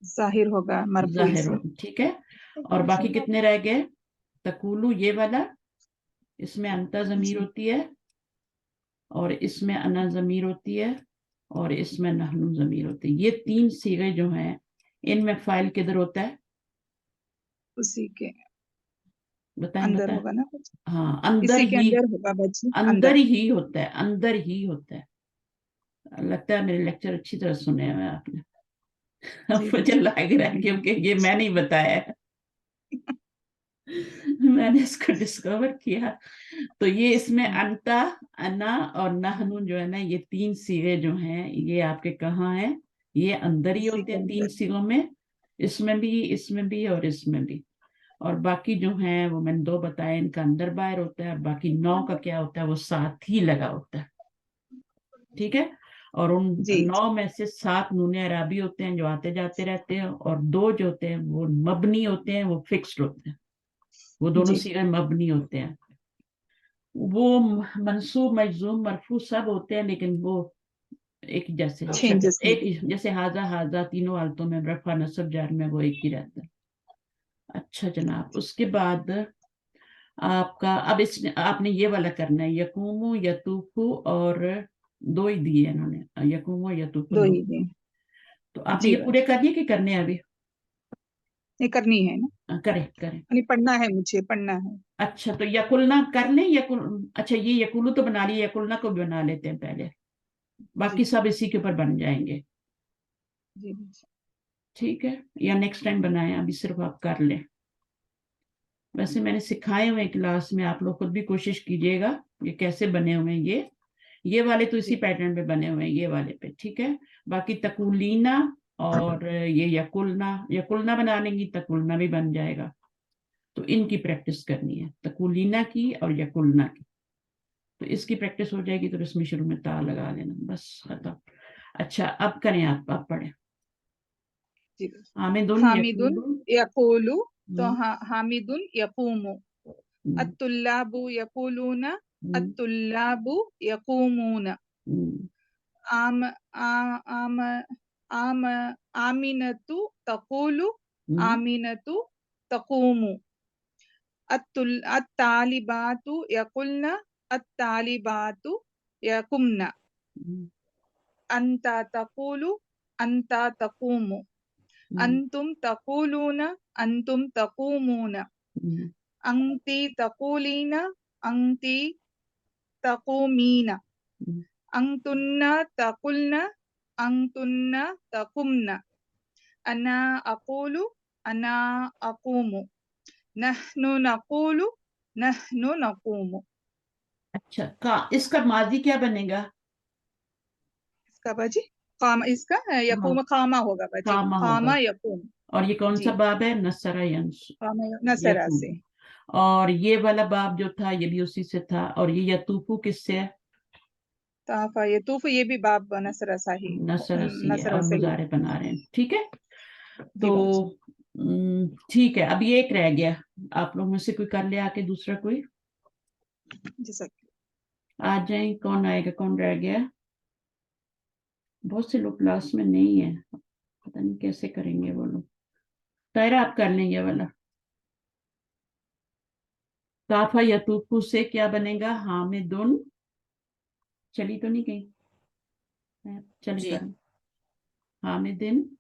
जाहिर होगा मरफूई जाहिर से। हो, ठीक है। और बाकी कितने रह गए? तकूलू ये वाला, इसमें अंता जमीर होती है, और इसमें अना जमीर होती है, और इसमें नहनु जमीर होती है। ये तीन सीगे जो हैं, इनमें फाइल किधर होता है? उसी के बताएं अंदर बताएं। होगा ना कुछ, हाँ, अंदर इसी के ही, अंदर होगा बच्ची, अंदर अंदर। ही होता है, अंदर ही होता है। लगता है मेरे लेक्चर अच्छी तरह सुने हुए आपने। जी मुझे बच्ची। लग रहा है क्योंकि ये मैं नहीं बताया है, मैंने इसको डिस्कवर किया। तो ये इसमें अंता, अना और नहनु जो है ना, ये तीन सीगे जो हैं ये आपके कहाँ हैं? ये अंदर ही इसी होते के हैं तीन अंदर। सीगों में, इसमें भी और इसमें भी। और बाकी जो हैं वो मैंने दो बताए, इनका अंदर बाहर होता है। बाकी 9 का क्या होता है? वो साथ ही लगा होता है, ठीक है। और उन जी 9 में से 7 नूने अराबी होते हैं जो आते जाते रहते हैं, और 2 जो होते हैं वो मबनी होते हैं, वो फिक्स्ड होते हैं। वो दोनों जी सीगे मबनी होते हैं। वो मंसूब मजजूम मरफू सब होते हैं, लेकिन वो एक जैसे शक्ल, चेंजेस नहीं। एक जैसे हाजा हाजा तीनों हालतों में रफा नसब जार में वो एक ही रहता है। अच्छा जनाब, उसके बाद आपका अब इसमें आपने ये वाला करना है, यकूमु यतूफु, और दो ही दिए इन्होंने, यकूमु यतूफु दो दो। ही दिन। तो आपने जी ये पूरे बच्ची, कर दिए कि करने हैं अभी? ये करनी है ना, करें करें। नहीं पढ़ना है, मुझे पढ़ना है। अच्छा, तो यकुलना कर लें, यकुल, अच्छा ये यकुलु तो बना लिए, यकुलना को भी बना लेते हैं पहले, जी बाकी सब इसी के ऊपर बन जाएंगे, जी बच्ची। ठीक है। या नेक्स्ट टाइम बनाएं, अभी सिर्फ आप कर लें। वैसे मैंने सिखाए हुए क्लास में, आप लोग खुद भी कोशिश कीजिएगा ये कैसे बने हुए हैं। ये वाले तो इसी जी पैटर्न पे बने हुए हैं, ये वाले पे, ठीक है। बाकी तकुलीना और ये यकुलना, यकुलना बना लेंगी, तकुलना भी बन जाएगा। तो इनकी प्रैक्टिस करनी है, तकुलीना की और यकुलना की। तो इसकी प्रैक्टिस हो जाएगी तो इसमें शुरू में ता लगा लेना, बस खत्म। अच्छा, अब करें, आप पढ़े। जी बच्ची। हामिदुन हामिदुन यकूलु। यकूलु, तो हामिदुन यकूमु। हम्म, अत्तुल्लाबु यकूलूना, हम्म, अत्तुल्लाबु यकूमूना। हम्म, आम आ- आम आम आमिनतु तकूलु, हम्म, आमिनतु तकूमु। अत्तालिबातु यकुलना, अत्तालिबातु यकुमना। हम्म, अंता तकूलु, अंता तकूमु। हम्म, अंतुम तकूलूना, अंतुम तकूमूना। हम्म, अंती तकूलीना, अंती तकूमीना। हम्म। अंतुन्ना तकुलना, अंतुन्ना तकुमना। अना अकूलु, अना अकूमु। नहनु नकूलु, नहनु नकूमु। अच्छा, का इसका माजी क्या बनेगा? इसका बाजी काम, इसका हाँ, यकूम खामा होगा बाजी, कामा खामा होगा। यकूम। और ये कौन सा जी, बाब है? नसरा यंस, खामा नसरा से। यकूम। और ये वाला बाब जो था ये भी उसी से था। और ये यतूफू किससे है? ताफा यतूफ, ये भी बाब नसरा साही, नसरा सी है, नसरा और से ही। मुजारे बना रहे हैं, ठीक है। जी तो बाजी। ठीक है, अब ये एक रह गया। आप लोग में से कोई कर ले आके, दूसरा कोई जैसा आ जाए। कौन आएगा, कौन रह गया? बहुत से लोग क्लास में नहीं है, पता नहीं कैसे करेंगे वो लोग। तायरा, आप कर लेंगे वाला। ताफा यतूफू से क्या बनेगा? हामिदुन, चली तो नहीं गई? चली जी। कर। हामिदिन,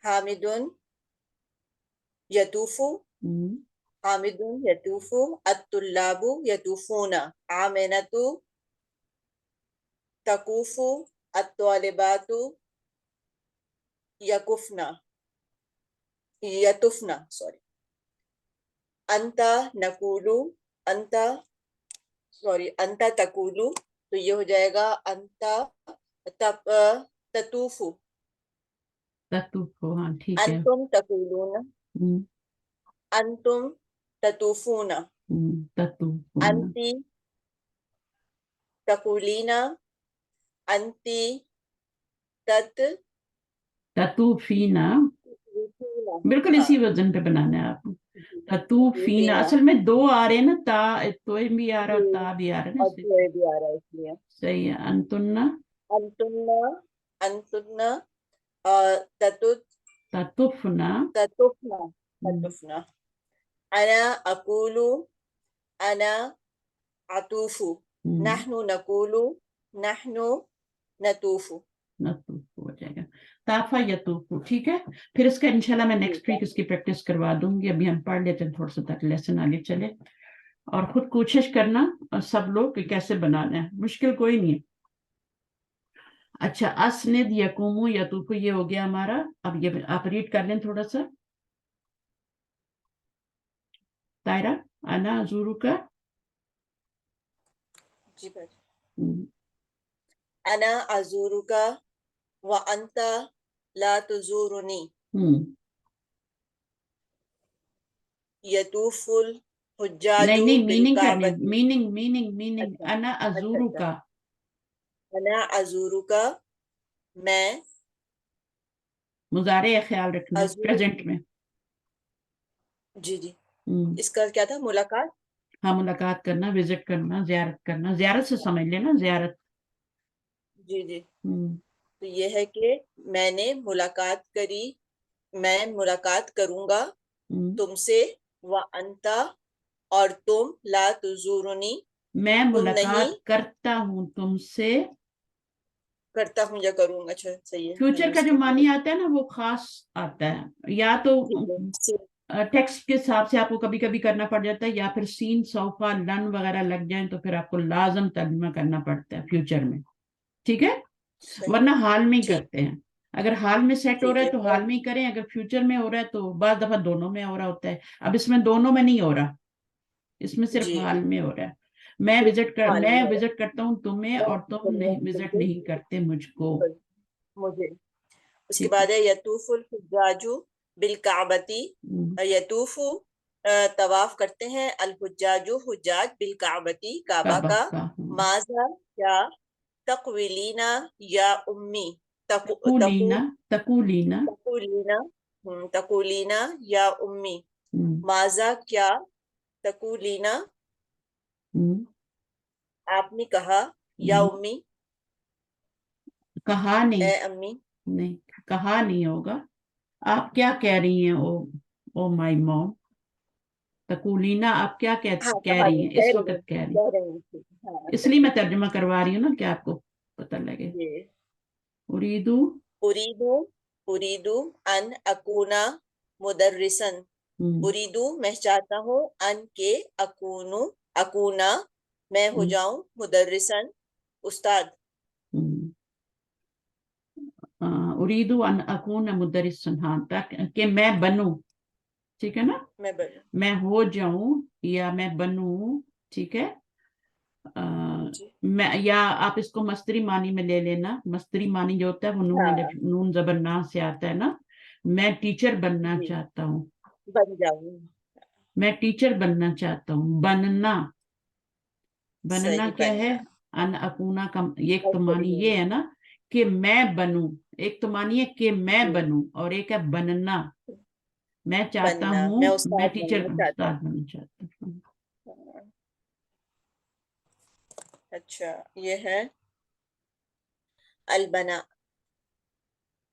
हामिदुन यतूफु, हम्म, हामिदुन यतूफु। अत्तुल्लाबु यतूफूना। आमिनतु तकूफु। अत्तालिबातु यकुफना, यतुफना, सॉरी। अंता नकूलु, अंता, सॉरी, अंता तकूलु, तो ये हो जाएगा अंता ततूफु। ततुफो, हाँ ठीक है। अंतुम तकूलून, हम्म, अंतुम ततूफूना। ततुफो ना। अंती तकूलीना, अंती ततूफीना, बिल्कुल हाँ इसी वजन पे बनाना है आपको। ततूफीना, फीना, असल में दो आ रहे हैं ना, ता तो भी आ रहा है और ता भी आ रहा है ना, और इसलिए जोए भी आ रहा है इसलिए। सही है। अंतुन्ना, अंतुन्ना, अंतुन्ना, और ततुफना, ततुफना, ततुफना। अना अकूलू, अना अतूफू, नहनु नकूलू, नहनु नतूफू। नतूफु हो जाएगा। ताफा यतूफु, ठीक है। फिर इसका इंशाल्लाह मैं नेक्स्ट वीक इसकी प्रैक्टिस करवा दूंगी। अभी हम पढ़ लेते हैं थोड़ा सा तक लेसन आगे चले, और खुद कोशिश करना और सब लोग कि कैसे बनाना है, मुश्किल कोई नहीं है। अच्छा, असनिद यकूमु यतूफु ये हो गया हमारा। अब ये आप रीड कर लें थोड़ा सा। तायरा, अना अजूरू का, जी भाई। अना अजूरुका व अंता ला तुजूरुनी, यतूफुल नहीं हुज्जाजु नहीं, मीनिंग करने, बिलकाबती। Meaning meaning meaning. अच्छा अना अच्छा अजूरू अच्छा। का, अना अजूरुका, मैं मुजारे ख्याल रखना है अजूर, प्रेजेंट में। जी जी, इसका क्या था, मुलाकात। हाँ, मुलाकात करना, विजिट करना, जियारत करना, जियारत से समझ लेना, जियारत। जी जी, तो ये है कि मैंने मुलाकात करी, मैं मुलाकात करूंगा तुमसे, व अंता और तुम, ला तुजूरुनी मैं तुम नहीं, मुलाकात करता हूँ तुमसे। करता हूँ या करूंगा, अच्छा सही है, फ्यूचर मैंने का जो इसको मानी आता है ना वो खास आता है, या तो ठीक है। टेक्स्ट के हिसाब से आपको कभी कभी करना पड़ जाता है, या फिर सीन सौफा लन वगैरह लग जाए तो फिर आपको लाजम तर्जुमा करना पड़ता है फ्यूचर में, ठीक है। सही, वरना हाल में ही ठीक, करते हैं। अगर हाल में सेट हो ठीक रहा है। है तो हाल में ही करें, अगर फ्यूचर में हो रहा है तो बाज़ दफा दोनों में हो रहा होता है। अब इसमें दोनों में नहीं हो रहा, इसमें सिर्फ जी, हाल में हो रहा है। हाल मैं में हो विजिट करता हूँ तुम्हें रहा और है, तुम तुमने नहीं विजिट बिल्कुल नहीं करते मुझको, बिल्कुल मुझे। उसके ठीक है। बाद है यतूफुल हुज्जाजु बिल काबती, यतूफु तवाफ करते हैं, अल हुज्जाजु हुज्जाज बिल काबती काबा काबा का, का माजा क्या, तकविलीना या उम्मी, तकु तकु तकूलीना, तकूलीना, तकुलीना, तकुलीना या उम्मी, माजा क्या, तकुलीना आपने कहा, या उम्मी कहा नहीं, ए अम्मी, नहीं कहा नहीं होगा। आप क्या कह रही हैं, ओ माय मॉम। तकूलीना, आप क्या हाँ कह कहा रही नहीं, हैं, कह इस रही वक्त हूँ, कह रही हैं, कह रही हूँ, ठीक है, हाँ अच्छा इसलिए मैं ठीक है, तर्जुमा करवा रही हूँ ना कि आपको पता लगे। ये उरीदू, उरीदू, उरीदू अन अकूना मुदर्रिसन, हम्म, उरीदू मैं चाहता हूँ, अन के अकूनु, अकूना मैं हो जाऊं, मुदर्रिसन उस्ताद, उरीदू अन अकून मुदरिसन, हाँ, तक कि मैं बनूं, ठीक है ना, मैं बनूं, मैं हो जाऊं या मैं बनूं, ठीक है। जी मैं, या आप इसको मस्तरी मानी में ले लेना। मस्तरी मानी जो होता है वो हाँ नून जबर ना से आता है ना। मैं टीचर बनना जी, चाहता हूँ, बन जाऊं, मैं टीचर बनना चाहता हूँ। बनना, बनना सही क्या है, बनना, अन अकूना का एक तो मस्तूरी मानी में, ये है ना कि मैं बनूं, एक तो मानी है कि मैं जी बनूं, और एक है बनना, मैं चाहता बनना, हूँ, मैं मैं उस्ताद टीचर बनना चाहता उस्ताद बनना चाहता हूँ। हूँ। अच्छा, ये है अलबना,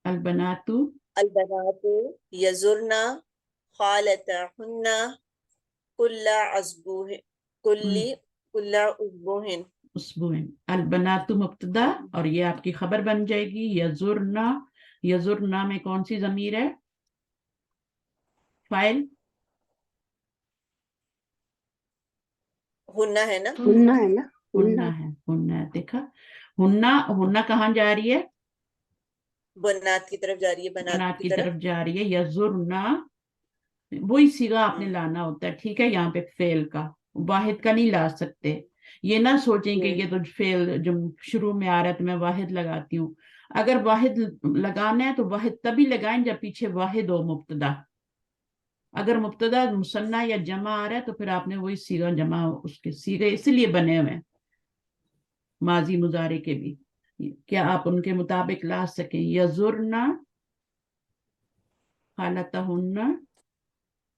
अलबनातु, अलबनातु यजुरना खालतहुन्ना कुल्ला अज़बुह, कुल्ली कुल्ला उज़बुहिन, उसबुइन। अलबनातु मुब्तदा और ये आपकी खबर बन जाएगी। यजुरना, यजुरना में कौन सी जमीर है, फाइल, हुन्ना है ना, हुन्ना है ना, हुन्ना हुन्ना। है, हुन्ना है, देखा। हुन्ना, हुन्ना कहाँ जा रही है, बनात की तरफ जा रही है, बनात बनात की की तरफ, तरफ जा रही है। यजुरना वही सीगा आपने हम्म, लाना होता है, ठीक है। यहाँ पे फेल का, वाहिद का नहीं ला सकते। ये ना सोचें कि जी ये तो फेल जो शुरू में आ रहा है तो मैं वाहिद लगाती हूँ। अगर वाहिद लगाना है तो वाहिद तभी लगाएं जब पीछे वाहिद हो मुब्तदा। अगर मुब्तदा मुसन्ना या जमा आ रहा है तो फिर आपने वही सीगा जमा, उसके सीगे इसलिए बने हुए हैं माजी मुजारे के भी। क्या आप उनके मुताबिक ला सकें? यजुरना खालतहुन्ना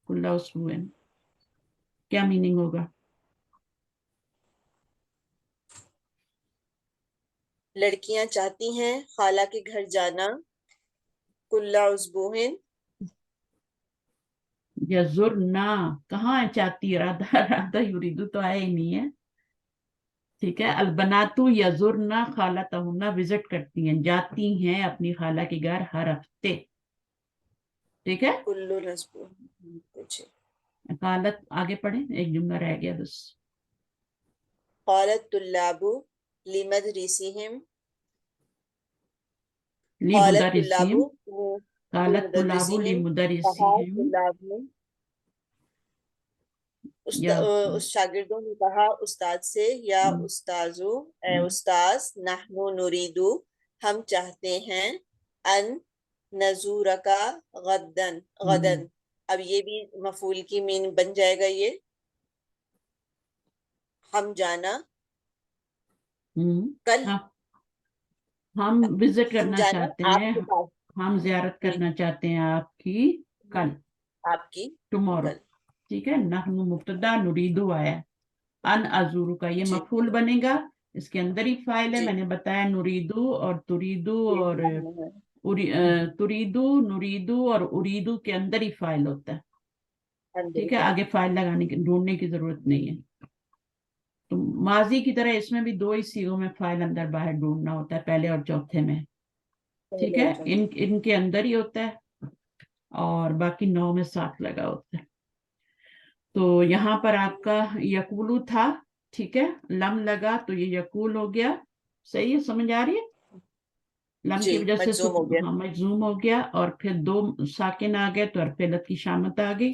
कुल्ला उसबुइन, क्या मीनिंग होगा? लड़कियां चाहती हैं खाला के घर जाना कुल्ला उसबुहिन। यजुरना कहाँ है चाहती है? राधा राधा युरीदु तो आया ही नहीं है। ठीक है, अलबनातु यजुरना खालतहुन्ना, विजिट करती हैं, जाती हैं अपनी खाला के घर हर हफ्ते। ठीक है, कुल्लू नस्बुहिन कुछ खालत आगे पढ़े, एक जुमला रह गया बस। खालत तुल्लाबु लिमदरिसिहिम। ली खालत मुदरिसिम, तुल्लाबु खालत तुलाबु ली लिमदरिसिहिम। कहा मुदरिसिम। तुल्लाब ने या उस शागिर्दों ने कहा उस्ताद से, या उस्ताजु ए उस्ताज, नहनु नुरीदु हम चाहते हैं, अन नजूरका गदन गदन। अब ये भी मफूल की मीन बन जाएगा, ये हम जाना कल, हम विजिट हम करना जाना चाहते हैं, आपके पास, हम जियारत करना चाहते हैं आपकी कल, आपकी टुमारो। कल। ठीक है, नहनु मुब्तदा, नुरीदु आया, अन अजूरू का ये जी मफूल बनेगा, इसके अंदर ही फाइल है। जी मैंने बताया नुरीदु और तुरीदु ये और है। तुरीदु, नुरीदु और उरीदु के अंदर ही फाइल होता है। अंदर ठीक है, आगे फाइल लगाने की ढूंढने की जरूरत नहीं है। तो माजी की तरह इसमें भी दो ही सीगों में फाइल अंदर बाहर ढूंढना होता है, पहले और चौथे में। ठीक है, इनके अंदर ही होता है, और बाकी 9 में 7 लगा होता है। तो यहाँ पर आपका यकूलू था, ठीक है, लम लगा तो ये यकूल हो गया। सही है, समझ आ रही है? लम जी की वजह से मजूम हो गया, हाँ मजूम हो गया, और फिर 2 साकिन आ गए तो हरफ की शामत आ गई,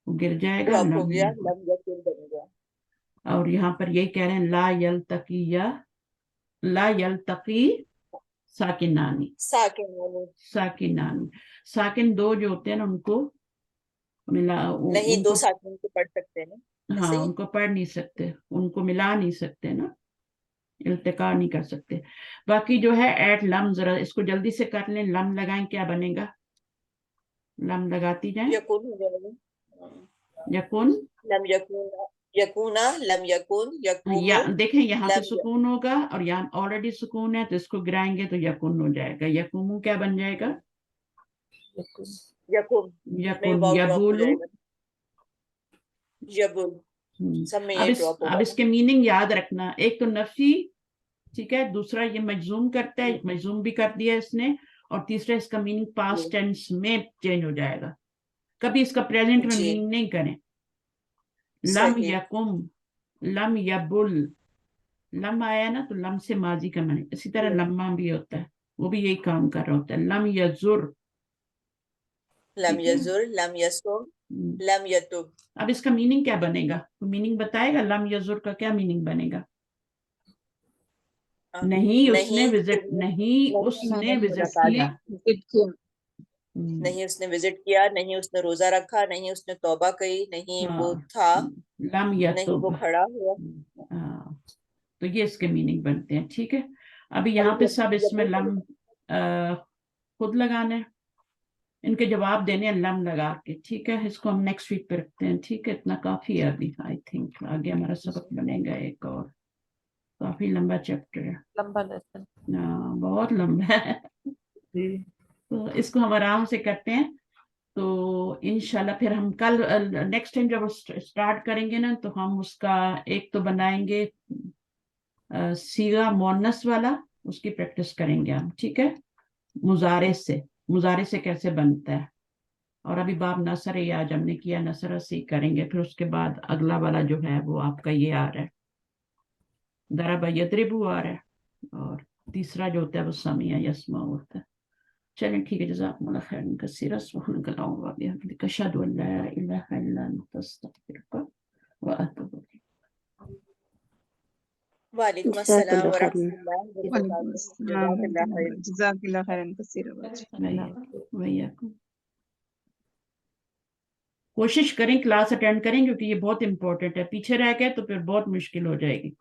वो गिर जाएगा ड्रॉप हो लम गया, यकूल। लम यकुल बन गया। और यहाँ पर यही कह रहे हैं ला यल्तकिया, ला यल्तकी साकिनानी, साकिन साकिनानी। साकिन 2 जो होते हैं ना उनको मिला, नहीं, दो उनको साकिन को पढ़ सकते हैं ना, हाँ ऐसे ही। उनको पढ़ नहीं सकते, उनको मिला नहीं सकते ना, इल्तिका नहीं कर सकते। बाकी जो है एट लम, जरा इसको जल्दी से कर लें, लम लगाएं, क्या बनेगा? लम लगाती जाएं। यकुन हो जाएगा, यकुन, लम यकुन, यकुना, लम यकुन, या यकुमु, देखें यहाँ पे लम सुकून होगा और यहाँ ऑलरेडी सुकून है, तो इसको गिराएंगे तो यकुन हो जाएगा। यकुमु क्या बन जाएगा? यकुम में यकुन, वाव ड्रॉप हो यबुलु। जाएगा, यबुल, सब में अब ये ड्रॉप अब होगा। इसके मीनिंग याद रखना, एक तो नफी, ठीक है, दूसरा ये मजूम करता है, मजूम भी कर दिया इसने, और तीसरा इसका मीनिंग पास्ट टेंस में चेंज हो जाएगा, कभी इसका प्रेजेंट में जी मीनिंग नहीं करें। लम सही, यकुम, लम यबुल, लम आया ना तो लम से माजी का माने, इसी तरह लम्मा भी होता है, वो भी यही काम कर रहा होता है। लम यजुर, लम ठीक है। यजुर, लम यसूम, लम यतुब। अब इसका मीनिंग क्या बनेगा? तो मीनिंग बताएगा, लम यजुर का क्या मीनिंग बनेगा? नहीं उसने नहीं विजिट, नहीं उसने विजिट किया। नहीं उसने विजिट किया, नहीं उसने रोजा रखा, नहीं उसने तौबा की, नहीं वो हाँ, था, लम नहीं वो यतुब। खड़ा हुआ। हाँ, तो ये इसके मीनिंग बनते हैं। ठीक है, अभी और यहाँ पे सब जब इसमें लम खुद लगाने हैं, इनके जवाब देने हैं लम लगा के। ठीक है, इसको हम नेक्स्ट वीक पे रखते हैं। ठीक है, इतना काफी है अभी, आई थिंक आगे हमारा सबक बनेगा एक और, काफी लंबा चैप्टर है, लंबा लेसन। बहुत लंबा है। तो इसको हम आराम से करते हैं। तो इंशाल्लाह फिर हम कल नेक्स्ट टाइम जब स्टार्ट करेंगे ना, तो हम उसका एक तो बनाएंगे सीगा मोनस वाला, उसकी प्रैक्टिस करेंगे हम। ठीक है, मुजारे से कैसे बनता है, और अभी बाब नसर ये आज हमने किया, नसर से ही करेंगे। फिर उसके बाद अगला वाला जो है वो आपका ये आ रहा है, दरबा यदरिबु आ रहा है, और तीसरा जो होता है वो समिया यस्मा होता है। चलें ठीक है, जज़ाकुमुल्लाह खैरन कसीरा, सुब्हानक अल्लाहुम्मा व बिहम्दिक, अशहदु अन ला इलाहा इल्ला अंता, अस्तगफिरुका व अतूबु इलैक। वालेकुम अस्सलाम व रहमतुल्लाहि व बरकातहू। जज़ाकल्लाह खैर। जज़ाकल्लाह खैरन कसीरा। वैयाकुम। कोशिश करें क्लास अटेंड करें, क्योंकि ये बहुत इंपॉर्टेंट है, पीछे रह गए तो फिर बहुत मुश्किल हो जाएगी।